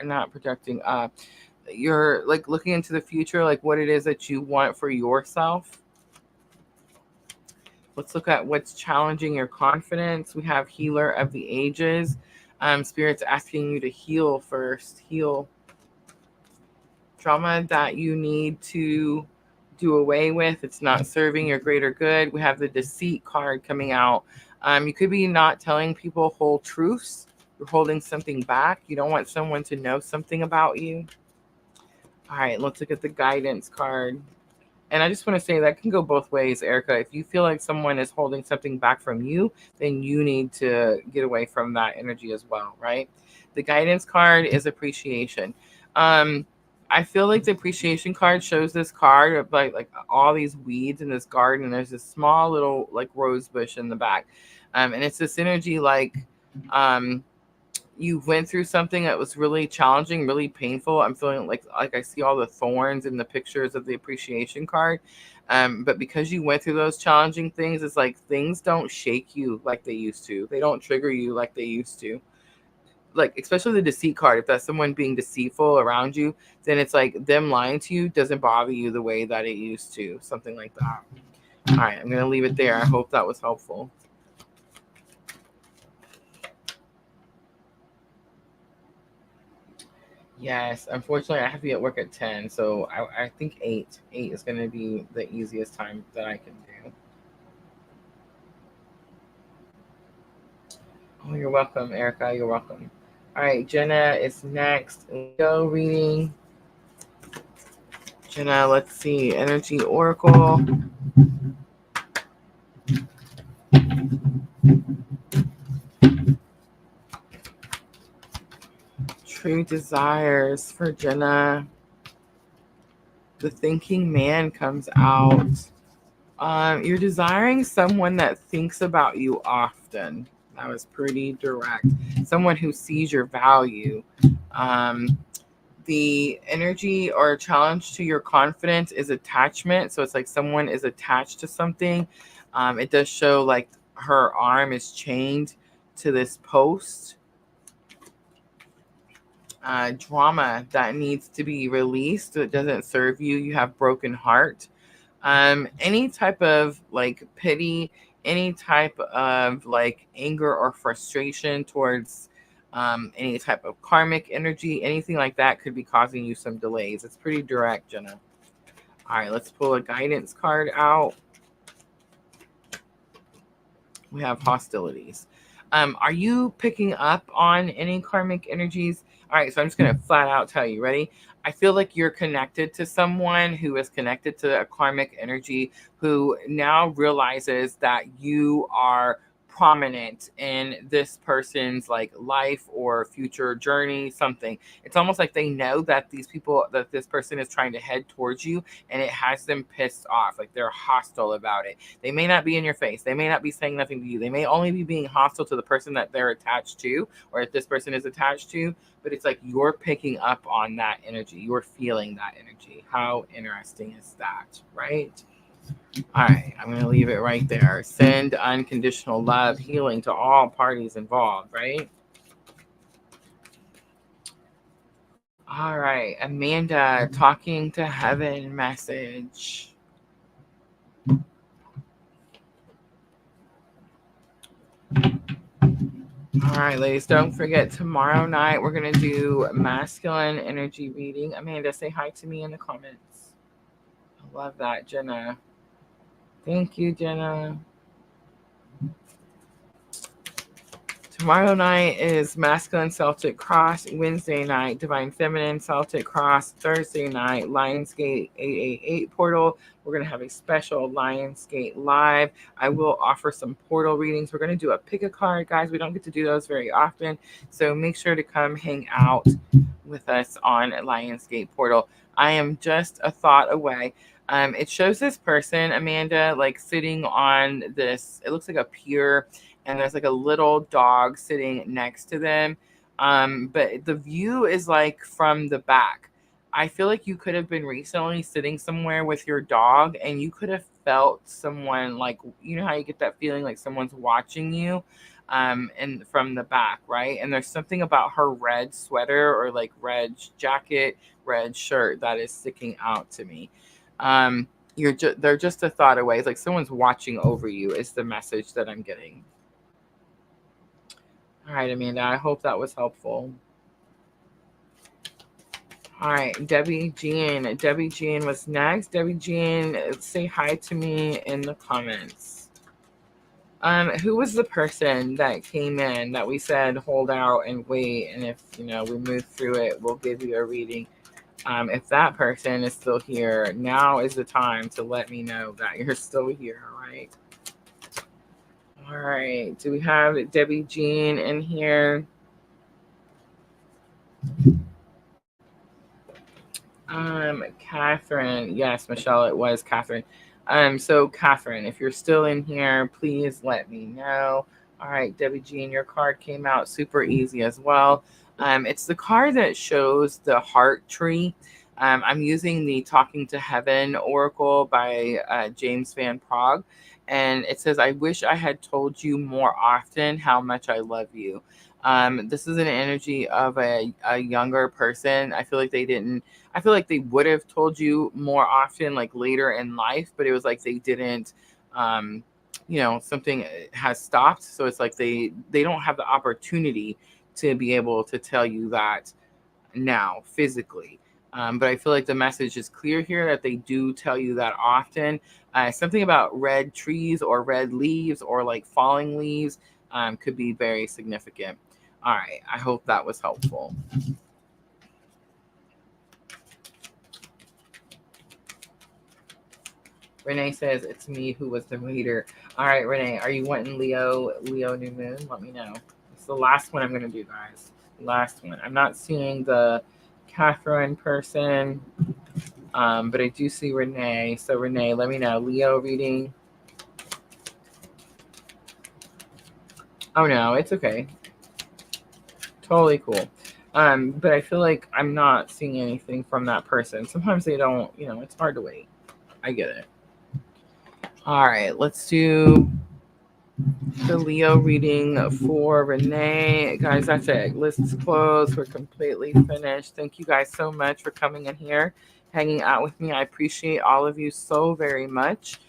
not projecting. You're like looking into the future, like what it is that you want for yourself. Let's look at what's challenging your confidence. We have Healer of the Ages. Spirit's asking you to heal first. Heal trauma that you need to do away with. It's not serving your greater good. We have the Deceit card coming out. You could be not telling people whole truths. You're holding something back. You don't want someone to know something about you. All right, let's look at the Guidance card. And I just want to say that can go both ways, Erica. If you feel like someone is holding something back from you, then you need to get away from that energy as well, right? The Guidance card is appreciation. I feel like the appreciation card shows this card of like all these weeds in this garden. And there's this small little like rose bush in the back. And it's this energy like you went through something that was really challenging, really painful. I'm feeling like I see all the thorns in the pictures of the appreciation card. But because you went through those challenging things, it's like things don't shake you like they used to. They don't trigger you like they used to. Like, especially the Deceit card, if that's someone being deceitful around you, then it's like them lying to you doesn't bother you the way that it used to. Something like that. All right, I'm going to leave it there. I hope that was helpful. Yes, unfortunately, I have to be at work at 10, so I think 8. 8 is going to be the easiest time that I can do. Oh, you're welcome, Erica. You're welcome. All right, Jenna is next. Leo reading. Jenna, let's see. Energy Oracle. True desires for Jenna. The thinking man comes out. You're desiring someone that thinks about you often. That was pretty direct. Someone who sees your value. Um, the energy or challenge to your confidence is attachment. So it's like someone is attached to something. It does show like her arm is chained to this post. Drama that needs to be released. It doesn't serve you. You have broken heart. Any type of like pity, any type of like anger or frustration towards any type of karmic energy, anything like that could be causing you some delays. It's pretty direct, Jenna. All right, let's pull a guidance card out. We have hostilities. Are you picking up on any karmic energies? All right, so I'm just going to flat out tell you. Ready? I feel like you're connected to someone who is connected to a karmic energy who now realizes that you are prominent in this person's like life or future journey, something. It's almost like they know that this person is trying to head towards you, and it has them pissed off. Like they're hostile about it. They may not be in your face. They may not be saying nothing to you. They may only be being hostile to the person that they're attached to, or if this person is attached to, but it's like you're picking up on that energy. You're feeling that energy. How interesting is that, right? All right, I'm going to leave it right there. Send unconditional love, healing to all parties involved, right? All right, Amanda, talking to heaven message. All right, ladies, don't forget tomorrow night we're going to do masculine energy reading. Amanda, say hi to me in the comments. I love that, Jenna. Thank you, Jenna. Tomorrow night is Masculine Celtic Cross. Wednesday night, Divine Feminine Celtic Cross. Thursday night, Lionsgate 888 portal. We're going to have a special Lionsgate live. I will offer some portal readings. We're going to do a pick a card, guys. We don't get to do those very often. So make sure to come hang out with us on Lionsgate portal. I am just a thought away. It shows this person, Amanda, like sitting on this, it looks like a pier, and there's like a little dog sitting next to them. But the view is like from the back. I feel like you could have been recently sitting somewhere with your dog and you could have felt someone, like, you know how you get that feeling like someone's watching you, and from the back, right? And there's something about her red sweater or like red jacket, red shirt that is sticking out to me. They're just a thought away. It's like someone's watching over you is the message that I'm getting. All right, Amanda, I hope that was helpful. All right, Debbie Jean. Debbie Jean was next. Debbie Jean, say hi to me in the comments. Who was the person that came in that we said hold out and wait, and if we move through it, we'll give you a reading? If that person is still here, now is the time to let me know that you're still here, right? All right. Do we have Debbie Jean in here? Catherine. Yes, Michelle, it was Catherine. So Catherine, if you're still in here, please let me know. All right, Debbie Jean, your card came out super easy as well. It's the card that shows the heart tree. I'm using the Talking to Heaven Oracle by James Van Prague. And it says, I wish I had told you more often how much I love you. This is an energy of a younger person. I feel like they would have told you more often, like later in life, but it was like they didn't, something has stopped. So it's like they don't have the opportunity to be able to tell you that now physically. But I feel like the message is clear here that they do tell you that often. Something about red trees or red leaves or like falling leaves could be very significant. All right. I hope that was helpful. Renee says it's me who was the reader. All right, Renee, are you wanting Leo New Moon? Let me know. It's the last one I'm going to do, guys. Last one. I'm not seeing the Catherine person. But I do see Renee. So Renee, let me know. Leo reading. Oh no, it's okay. Totally cool. But I feel like I'm not seeing anything from that person. Sometimes they don't, it's hard to wait. I get it. All right, let's do the Leo reading for Renee. Guys, that's it. List is closed. We're completely finished. Thank you guys so much for coming in here, hanging out with me. I appreciate all of you so very much.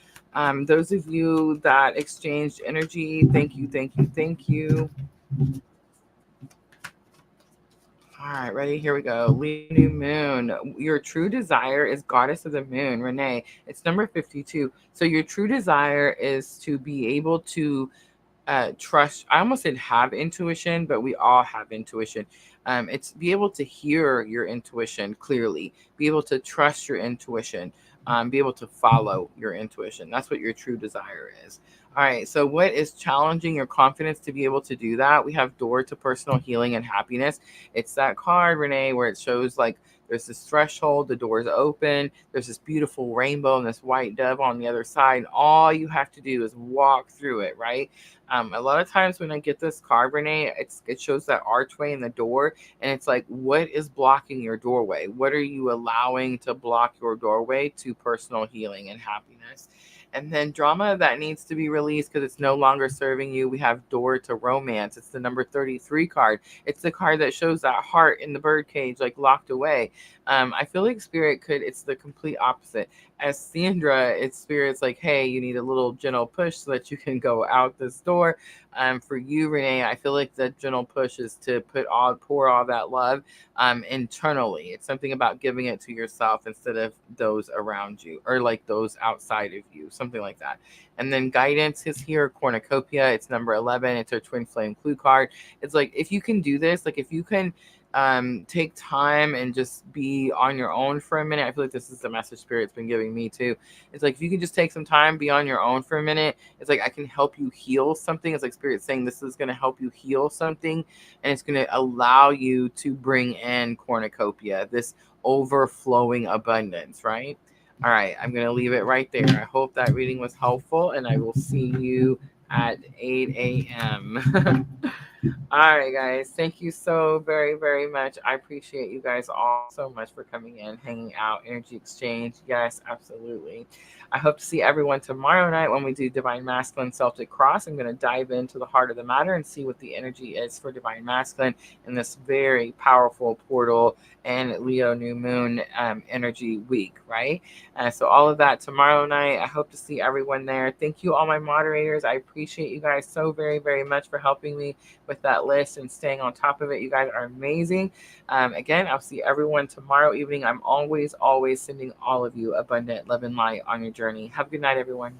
Those of you that exchanged energy, thank you, thank you, thank you. All right, ready? Here we go. Leo New Moon. Your true desire is Goddess of the Moon, Renee. It's number 52. So your true desire is to be able to trust. I almost said have intuition, but we all have intuition. It's be able to hear your intuition clearly, be able to trust your intuition, be able to follow your intuition. That's what your true desire is. All right, so what is challenging your confidence to be able to do that? We have door to personal healing and happiness. It's that card, Renee, where it shows like there's this threshold, the door's open, there's this beautiful rainbow and this white dove on the other side. All you have to do is walk through it, right? A lot of times when I get this card, Renee, it shows that archway in the door, and it's like, what is blocking your doorway? What are you allowing to block your doorway to personal healing and happiness? And then drama that needs to be released because it's no longer serving you. We have door to romance. It's the number 33 card. It's the card that shows that heart in the bird cage, like locked away. I feel like spirit it's the complete opposite. As Sandra, it's spirit's like, hey, you need a little gentle push so that you can go out this door. For you, Renee, I feel like the gentle push is to pour all that love internally. It's something about giving it to yourself instead of those around you or like those outside of you, something like that. And then guidance is here, cornucopia. It's number 11. It's our twin flame clue card. It's like, if you can do this, like if you can take time and just be on your own for a minute. I feel like this is the message spirit's been giving me too. It's like, if you can just take some time, be on your own for a minute, it's like I can help you heal something. It's like spirit saying this is going to help you heal something, and it's going to allow you to bring in cornucopia, this overflowing abundance, right? All right, I'm going to leave it right there. I hope that reading was helpful, and I will see you at 8 a.m. All right, guys. Thank you so very, very much. I appreciate you guys all so much for coming in, hanging out, energy exchange. Yes, absolutely. I hope to see everyone tomorrow night when we do Divine Masculine Celtic Cross. I'm going to dive into the heart of the matter and see what the energy is for Divine Masculine in this very powerful portal and Leo New Moon energy week, right? So all of that tomorrow night. I hope to see everyone there. Thank you, all my moderators. I appreciate you guys so very, very much for helping me with that list and staying on top of it. You guys are amazing. Again, I'll see everyone tomorrow evening. I'm always, always sending all of you abundant love and light on your journey. Have a good night, everyone.